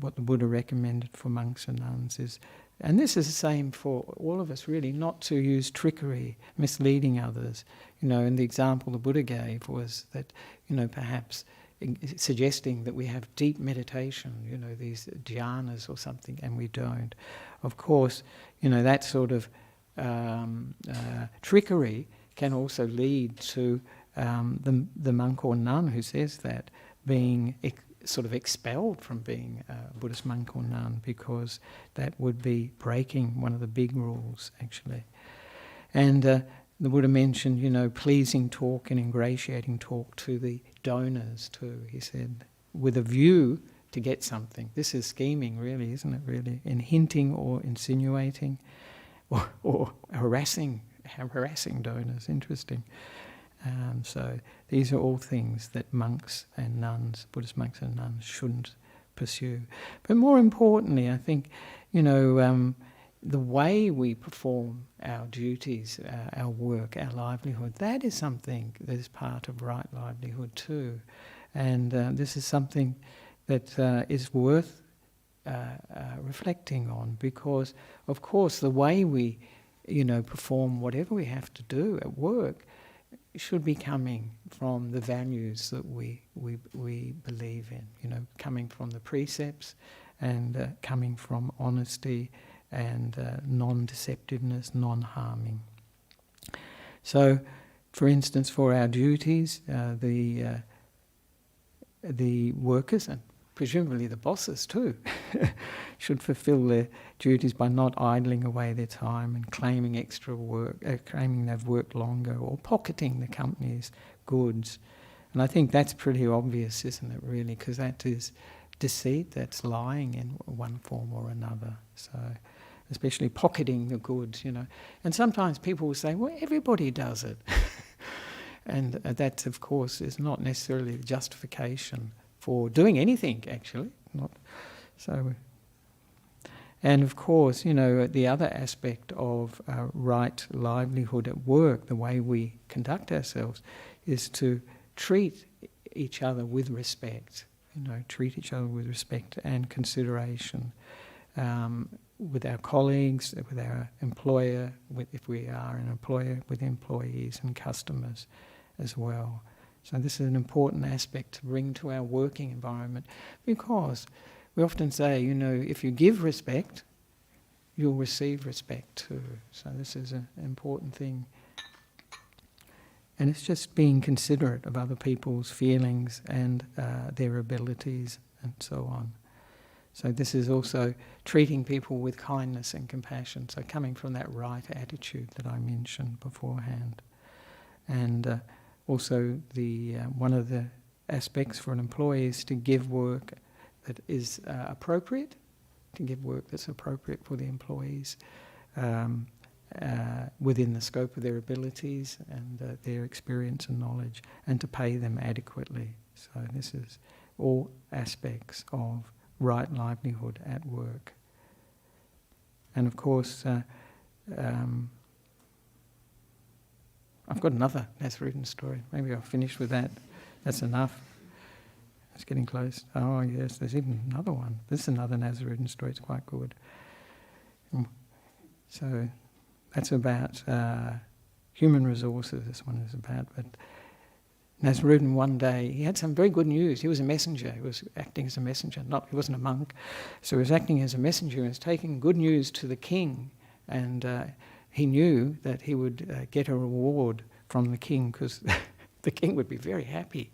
what the Buddha recommended for monks and nuns is, and this is the same for all of us really, not to use trickery, misleading others. And the example the Buddha gave was that, perhaps suggesting that we have deep meditation, these dhyanas or something, and we don't. Of course, that sort of trickery can also lead to the monk or nun who says that being sort of expelled from being a Buddhist monk or nun, because that would be breaking one of the big rules, actually. And the Buddha mentioned, pleasing talk and ingratiating talk to the donors too. He said, with a view to get something. This is scheming, really, isn't it? Really, in hinting or insinuating, or harassing donors. Interesting. So these are all things that monks and nuns, Buddhist monks and nuns, shouldn't pursue. But more importantly, I think, the way we perform our duties, our work, our livelihood, that is something that is part of right livelihood too. And this is something that is worth reflecting on, because, of course, the way we, perform whatever we have to do at work should be coming from the values that we believe in, coming from the precepts and coming from honesty and non-deceptiveness, non-harming. So, for instance, for our duties, the workers, and presumably the bosses too, should fulfill their duties by not idling away their time and claiming extra work, claiming they've worked longer, or pocketing the company's goods. And I think that's pretty obvious, isn't it, really? Because that is deceit, that's lying in one form or another. So, especially pocketing the goods, you know. And sometimes people will say, well, everybody does it. And that, of course, is not necessarily the justification for doing anything, actually. Not so. And of course, you know, the other aspect of right livelihood at work, the way we conduct ourselves, is to treat each other with respect. You know, treat each other with respect and consideration, with our colleagues, with our employer, if we are an employer, with employees and customers as well. So this is an important aspect to bring to our working environment, because we often say, you know, if you give respect, you'll receive respect too. So this is an important thing. And it's just being considerate of other people's feelings and their abilities and so on. So this is also treating people with kindness and compassion, so coming from that right attitude that I mentioned beforehand. And also the one of the aspects for an employee is to give work that is appropriate, to give work that's appropriate for the employees, within the scope of their abilities and their experience and knowledge, and to pay them adequately. So this is all aspects of right livelihood at work. And of course, I've got another Nissarano story. Maybe I'll finish with that. That's enough. It's getting close. Oh yes, there's even another one. This is another Nissarano story. It's quite good. So that's about human resources. This one is about. But Nissarano one day, he had some very good news. He was a messenger. He was acting as a messenger. He wasn't a monk, so he was acting as a messenger and was taking good news to the king. And he knew that he would get a reward from the king, because the king would be very happy.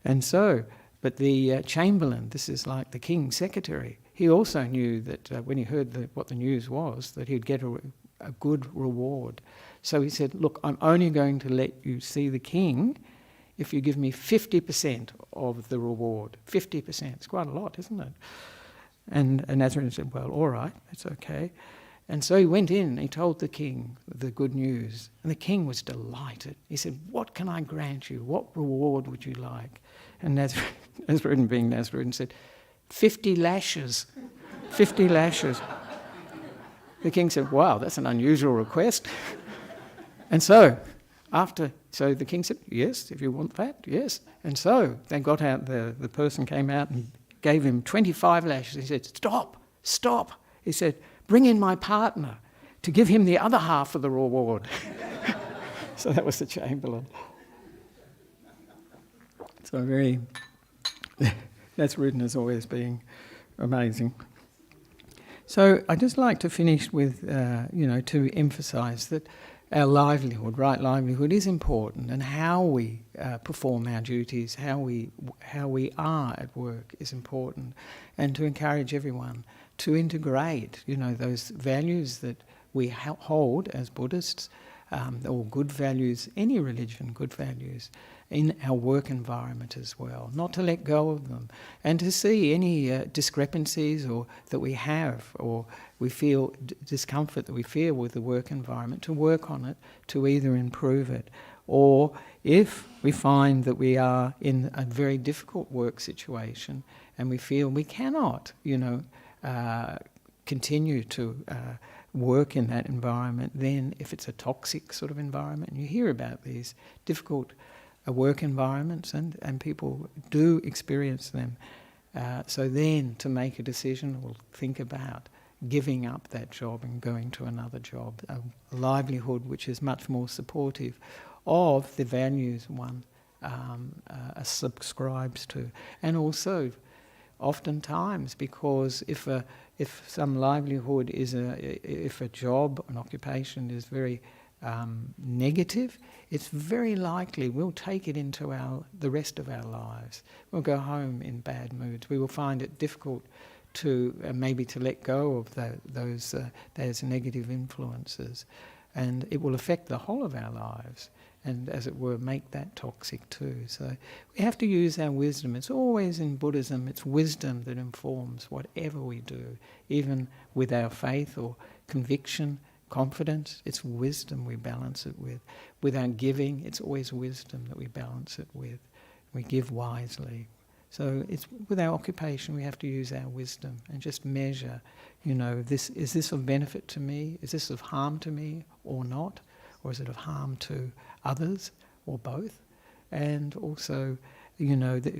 And so, but the chamberlain, this is like the king's secretary, he also knew that when he heard what the news was, that he'd get a good reward. So he said, look, I'm only going to let you see the king if you give me 50% of the reward. 50%, it's quite a lot, isn't it? And Nissarano said, well, all right, that's okay. And so he went in, he told the king the good news, and the king was delighted. He said, what can I grant you? What reward would you like? And Nissarano, being Nissarano, said, 50 lashes. 50 lashes. The king said, wow, that's an unusual request. And so the king said, yes, if you want that, yes. And so they got out, the person came out and gave him 25 lashes. He said, stop. He said, bring in my partner to give him the other half of the reward. So that was the chamberlain. So that's written as always being amazing. So I'd just like to finish with, to emphasise that our livelihood, right livelihood, is important, and how we perform our duties, how we are at work is important, and to encourage everyone to integrate, those values that we hold as Buddhists, or good values, any religion, good values, in our work environment as well. Not to let go of them, and to see any discrepancies or that we have, or we feel discomfort that we feel with the work environment, to work on it, to either improve it, or if we find that we are in a very difficult work situation and we feel we cannot, continue to work in that environment, then if it's a toxic sort of environment, and you hear about these difficult work environments, and people do experience them, so then to make a decision or think about giving up that job and going to another job, a livelihood which is much more supportive of the values one subscribes to. And also, oftentimes, because if some livelihood is if a job, an occupation is very negative, it's very likely we'll take it into the rest of our lives. We'll go home in bad moods. We will find it difficult to maybe to let go of those negative influences, and it will affect the whole of our lives, and as it were make that toxic too. So we have to use our wisdom. It's always in Buddhism, it's wisdom that informs whatever we do, even with our faith or conviction, confidence. It's wisdom we balance it with. With our giving, it's always wisdom that we balance it with. We give wisely. So it's with our occupation, we have to use our wisdom and just measure, is this of benefit to me? Is this of harm to me or not? Or is it of harm to others or both? And also,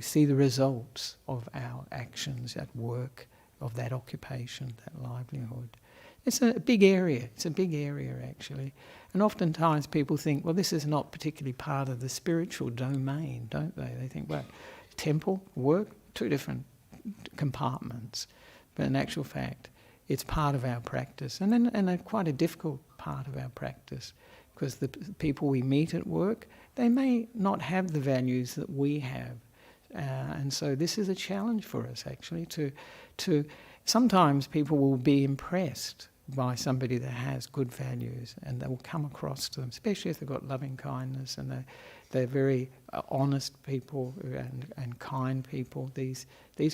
see the results of our actions at work, of that occupation, that livelihood. It's a big area. It's a big area, actually. And oftentimes people think, well, this is not particularly part of the spiritual domain, don't they? They think, well, temple, work, two different compartments. But in actual fact, it's part of our practice, and quite a difficult part of our practice, because the people we meet at work, they may not have the values that we have. And so this is a challenge for us, actually, to sometimes people will be impressed by somebody that has good values, and they will come across to them, especially if they've got loving kindness and they're very honest people and kind people. These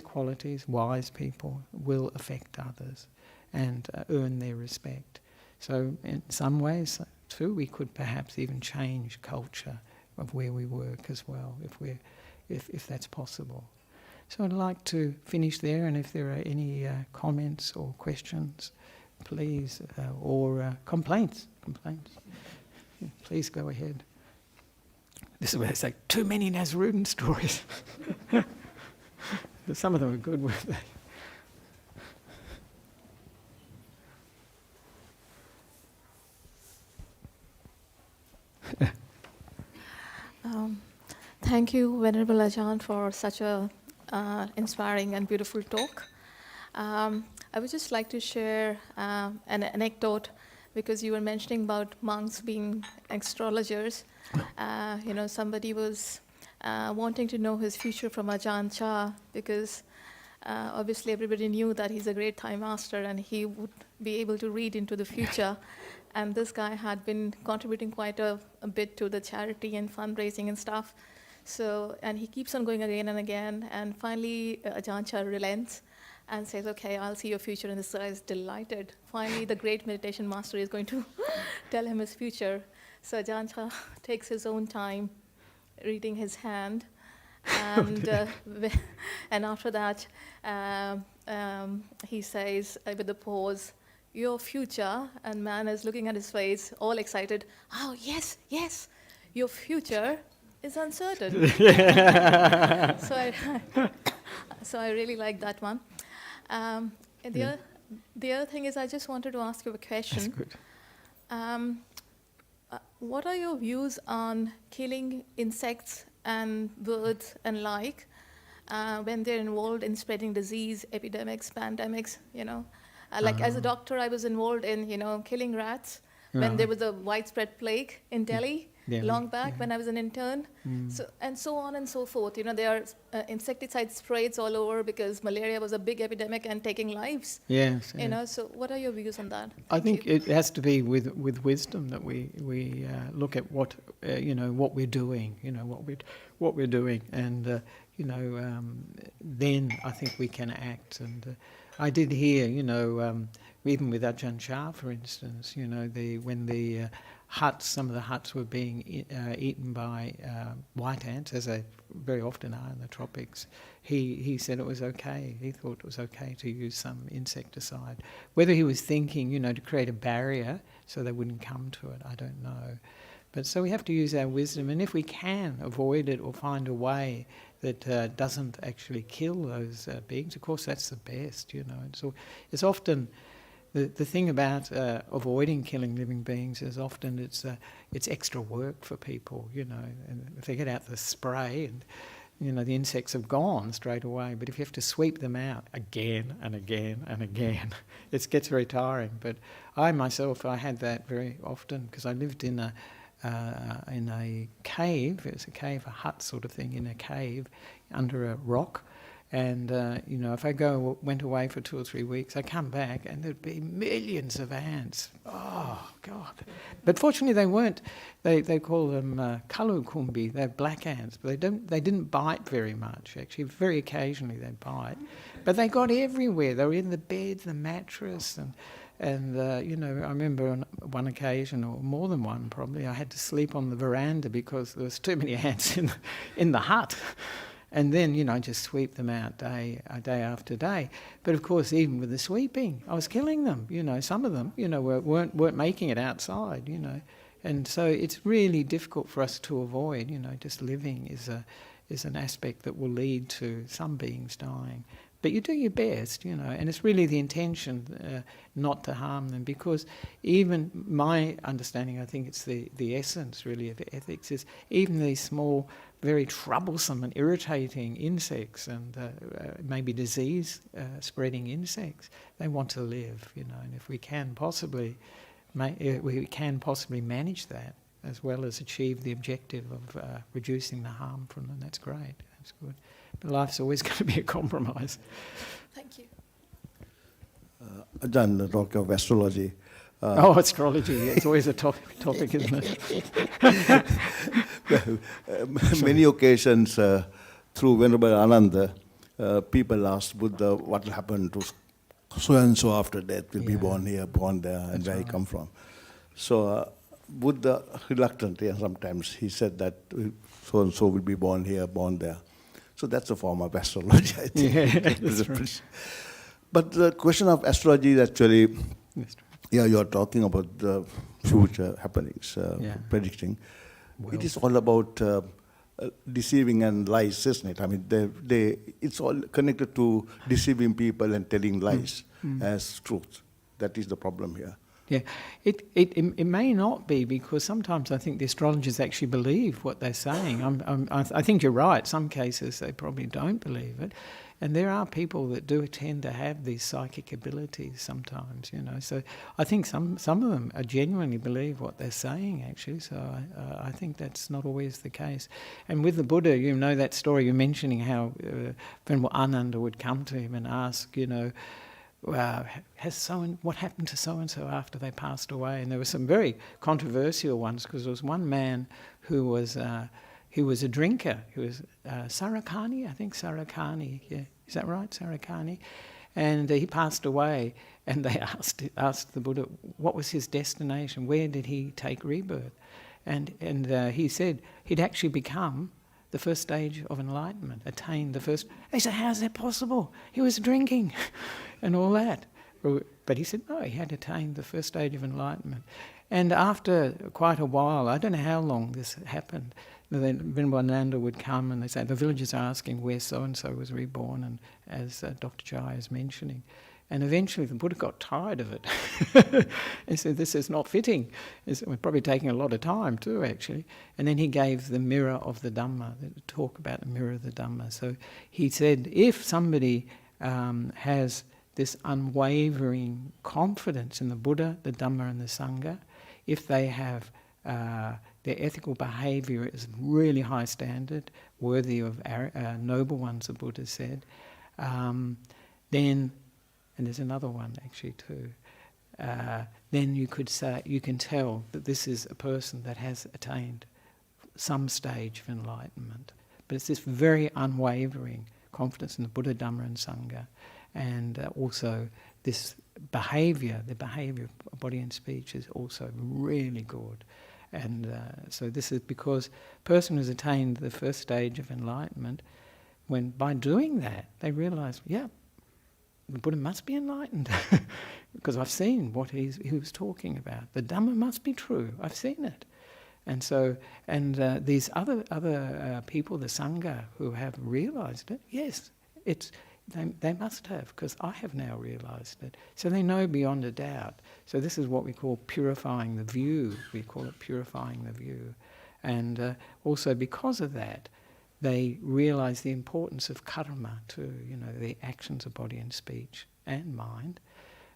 qualities, wise people, will affect others and earn their respect. So in some ways too, we could perhaps even change culture of where we work as well, if that's possible. So I'd like to finish there, and if there are any comments or questions, please, or complaints, please go ahead. This is where they say, too many Nasrudin stories. Some of them are good, weren't they? Thank you, Venerable Ajahn, for such a inspiring and beautiful talk. I would just like to share an anecdote, because you were mentioning about monks being astrologers. Somebody was wanting to know his future from Ajahn Chah, because obviously everybody knew that he's a great Thai master and he would be able to read into the future. And this guy had been contributing quite a bit to the charity and fundraising and stuff. So, and he keeps on going again and again. And finally, Ajahn Chah relents and says, okay, I'll see your future. And this guy is delighted. Finally, the great meditation master is going to tell him his future. So Ajahn Chah takes his own time reading his hand. And, and after that, he says, with a pause, your future, and man is looking at his face, all excited. Oh, yes, your future is uncertain. So I really like that one. The other thing is, I just wanted to ask you a question. That's good. What are your views on killing insects and birds and when they're involved in spreading disease, epidemics, pandemics, as a doctor, I was involved in, killing rats when there was a widespread plague in Delhi long back when I was an intern. So on and so forth. There are insecticide sprays all over because malaria was a big epidemic and taking lives. Yes. So what are your views on that? I think it has to be with wisdom that we look at what we're doing. What we're doing, and then I think we can act. And I did hear, even with Ajahn Chah, for instance, when some of the huts were being eaten by white ants, as they very often are in the tropics, he said it was okay. He thought it was okay to use some insecticide. Whether he was thinking, to create a barrier so they wouldn't come to it, I don't know. But so we have to use our wisdom, and if we can avoid it or find a way that doesn't actually kill those beings, of course that's the best, And so it's often the thing about avoiding killing living beings is often it's extra work for people, And if they get out the spray and the insects have gone straight away. But if you have to sweep them out again and again and again, it gets very tiring. But I had that very often because I lived in a cave. It was a cave, a hut sort of thing in a cave under a rock. And, if I went away for 2 or 3 weeks, I come back and there'd be millions of ants. Oh, God. But fortunately they weren't, they call them kalukumbi, they're black ants, but they didn't bite very much, actually. Very occasionally they'd bite. But they got everywhere. They were in the bed, the mattress, and I remember on one occasion, or more than one probably, I had to sleep on the veranda because there was too many ants in the hut. And then, just sweep them out day after day. But of course, even with the sweeping, I was killing them. Some of them, weren't making it outside. And so it's really difficult for us to avoid. Just living is an aspect that will lead to some beings dying. But you do your best, and it's really the intention not to harm them, because even my understanding, I think it's the essence really of ethics, is even these small, very troublesome and irritating insects and maybe disease spreading insects, they want to live, and if we can possibly manage that as well as achieve the objective of reducing the harm from them, that's great, that's good. But life's always going to be a compromise. Thank you. Ajahn, talk of astrology. Astrology, it's always a topic, isn't it? Many occasions through Venerable Ananda, people ask Buddha what will happen to so-and-so after death, will be born here, born there, and where he come from. So Buddha reluctantly, and sometimes he said that so-and-so will be born here, born there. So that's a form of astrology, I think. Yeah, that's right. But the question of astrology is actually, you're talking about the future happenings, predicting. Well, it is all about deceiving and lies, isn't it? I mean, it's all connected to deceiving people and telling lies as truth. That is the problem here. Yeah, it may not be, because sometimes I think the astrologers actually believe what they're saying. I think you're right. Some cases they probably don't believe it, and there are people that do tend to have these psychic abilities sometimes. So I think some of them genuinely believe what they're saying actually. So I think that's not always the case. And with the Buddha, that story you're mentioning, how Venerable Ananda would come to him and ask, what happened to so-and-so after they passed away? And there were some very controversial ones, because there was one man who was a drinker. He was Sarakani, I think Sarakani, yeah. Is that right, Sarakani? And he passed away, and they asked the Buddha, what was his destination? Where did he take rebirth? And he said he'd actually become the first stage of enlightenment, attained the first. They said, how's that possible? He was drinking and all that. But he said, no, he had attained the first stage of enlightenment. And after quite a while, I don't know how long this happened, then Venerable Ananda would come and they say, the villagers are asking where so-and-so was reborn, and as Dr. Jai is mentioning. And eventually the Buddha got tired of it and said, this is not fitting. We're probably taking a lot of time too, actually. And then he gave the mirror of the Dhamma, the talk about the mirror of the Dhamma. So he said, if somebody has this unwavering confidence in the Buddha, the Dhamma and the Sangha, if they have their ethical behaviour is really high standard, worthy of noble ones, the Buddha said, then, and there's another one actually too, then you can tell that this is a person that has attained some stage of enlightenment. But it's this very unwavering confidence in the Buddha, Dhamma and Sangha, and also this behaviour, the behaviour of body and speech is also really good. And so this is because a person who's attained the first stage of enlightenment, when by doing that they realise, the Buddha must be enlightened because I've seen what he was talking about. The Dhamma must be true. I've seen it. And so, these other people, the Sangha, who have realised it, yes, they must have, because I have now realised it. So they know beyond a doubt. So this is what we call purifying the view. We call it purifying the view. And also because of that, they realise the importance of karma too, the actions of body and speech and mind.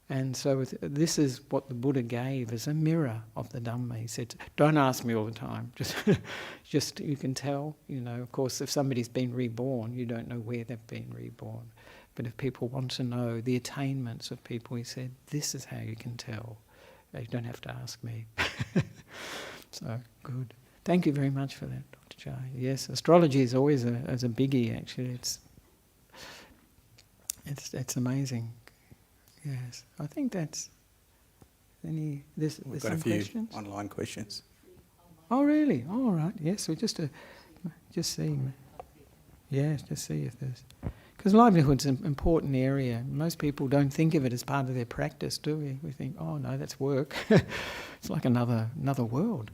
And so this is what the Buddha gave as a mirror of the Dhamma. He said, don't ask me all the time, just you can tell, of course if somebody's been reborn, you don't know where they've been reborn. But if people want to know the attainments of people, he said, this is how you can tell. You don't have to ask me. So, good. Thank you very much for that, Dr. Chai. Yes, astrology is always a biggie, actually. It's amazing. Yes, I think that's... We've got a few questions? Online questions. Oh, really? All right. Yes, we just see. Yes, just see if there's... Because livelihood's an important area. Most people don't think of it as part of their practice, do we? We think, oh no, that's work. It's like another world.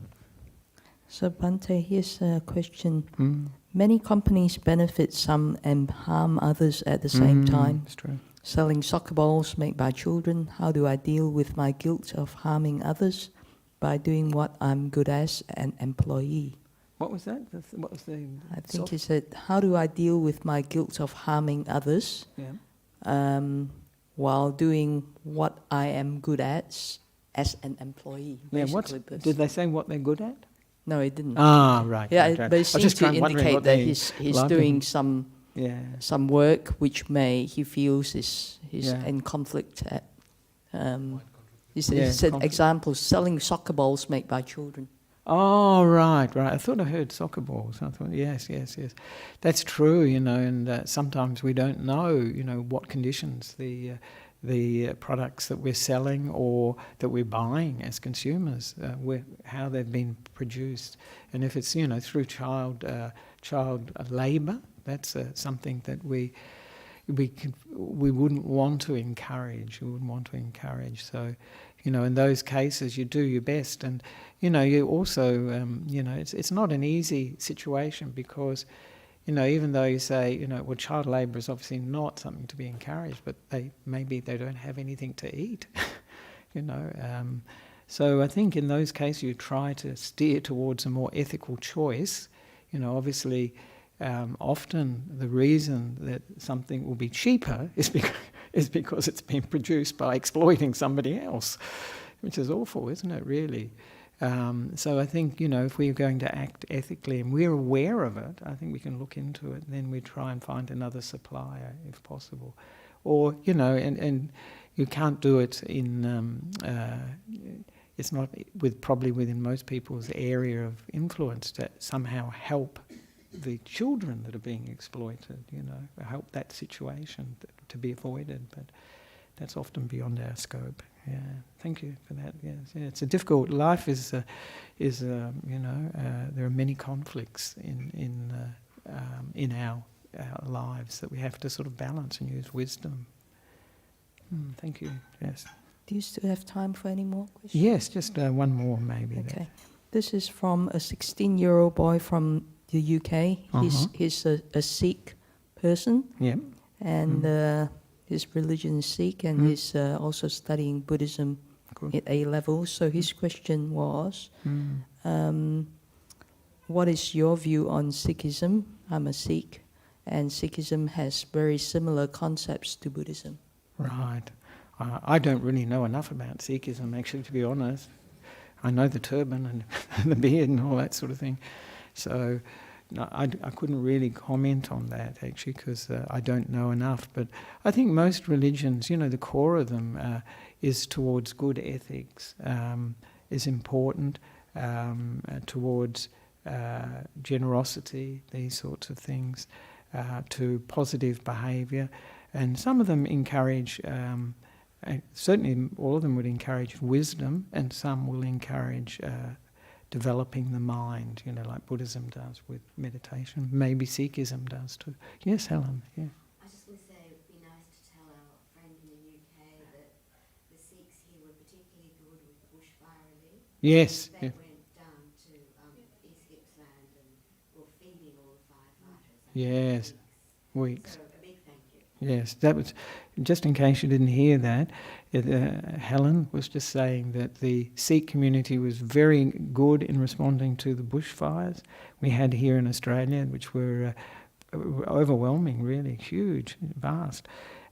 So Bhante, here's a question. Many companies benefit some and harm others at the same time. That's true. Selling soccer balls made by children, how do I deal with my guilt of harming others by doing what I'm good as an employee? What was that? What was the... I think he said, how do I deal with my guilt of harming others while doing what I am good at as an employee? Yeah, did they say what they're good at? No, it didn't. Ah, right. Yeah, right. but it seems to indicate that he's doing some work which he feels is in conflict. He said examples, selling soccer balls made by children. Oh, right. I thought I heard soccer balls. I thought, yes. That's true, and sometimes we don't know, what conditions the products that we're selling or that we're buying as consumers, how they've been produced. And if it's, through child labour, that's something that we wouldn't want to encourage. So, in those cases, you do your best, and you also, it's not an easy situation because, even though you say, well, child labour is obviously not something to be encouraged, but maybe they don't have anything to eat, So I think in those cases you try to steer towards a more ethical choice. Obviously, often the reason that something will be cheaper is because it's been produced by exploiting somebody else, which is awful, isn't it, really? So I think, if we're going to act ethically and we're aware of it, I think we can look into it, and then we try and find another supplier if possible. Or, and you can't do it in, it's not probably within most people's area of influence to somehow help the children that are being exploited, help that situation to be avoided, but that's often beyond our scope. Yeah, thank you for that. Yes, it's a difficult life. There are many conflicts in our lives that we have to sort of balance and use wisdom. Thank you. Yes. Do you still have time for any more questions? Yes, just one more maybe. Okay. This is from a 16-year-old boy from the UK. He's a Sikh person. Yeah. And his religion is Sikh, and he's also studying Buddhism at A level. So his question was, what is your view on Sikhism? I'm a Sikh, and Sikhism has very similar concepts to Buddhism. Right. I don't really know enough about Sikhism, actually, to be honest. I know the turban and the beard and all that sort of thing. So no, I couldn't really comment on that, actually, because I don't know enough. But I think most religions, the core of them is towards good ethics, is important, towards generosity, these sorts of things, to positive behaviour. And some of them encourage, certainly all of them would encourage wisdom, and some will encourage developing the mind, like Buddhism does with meditation. Maybe Sikhism does too. Yes, Helen, yeah. I was just going to say it would be nice to tell our friend in the UK that the Sikhs here were particularly good with bushfire relief. Yes. They went down to East Gippsland and were feeding all the firefighters. Yes, weeks. So a big thank you. Yes, that was, just in case you didn't hear that, Helen was just saying that the Sikh community was very good in responding to the bushfires we had here in Australia, which were overwhelming, really huge, vast.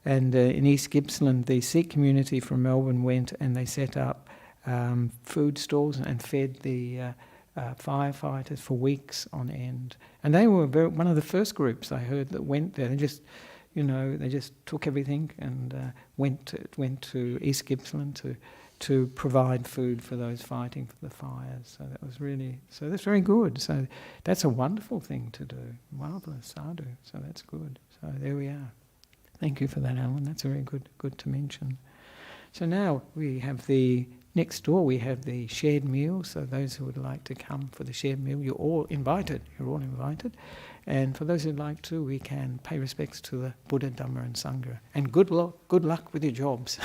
And in East Gippsland, the Sikh community from Melbourne went and they set up food stalls and fed the firefighters for weeks on end. And they were one of the first groups I heard that went there. They just, they just took everything and went to East Gippsland to provide food for those fighting for the fires. So that's very good. So that's a wonderful thing to do. Marvellous, sadhu. So that's good. So there we are. Thank you for that, Alan. That's very good to mention. So now we have next door we have the shared meal. So those who would like to come for the shared meal, you're all invited. And for those who'd like to, we can pay respects to the Buddha, Dhamma and Sangha. And good luck with your jobs.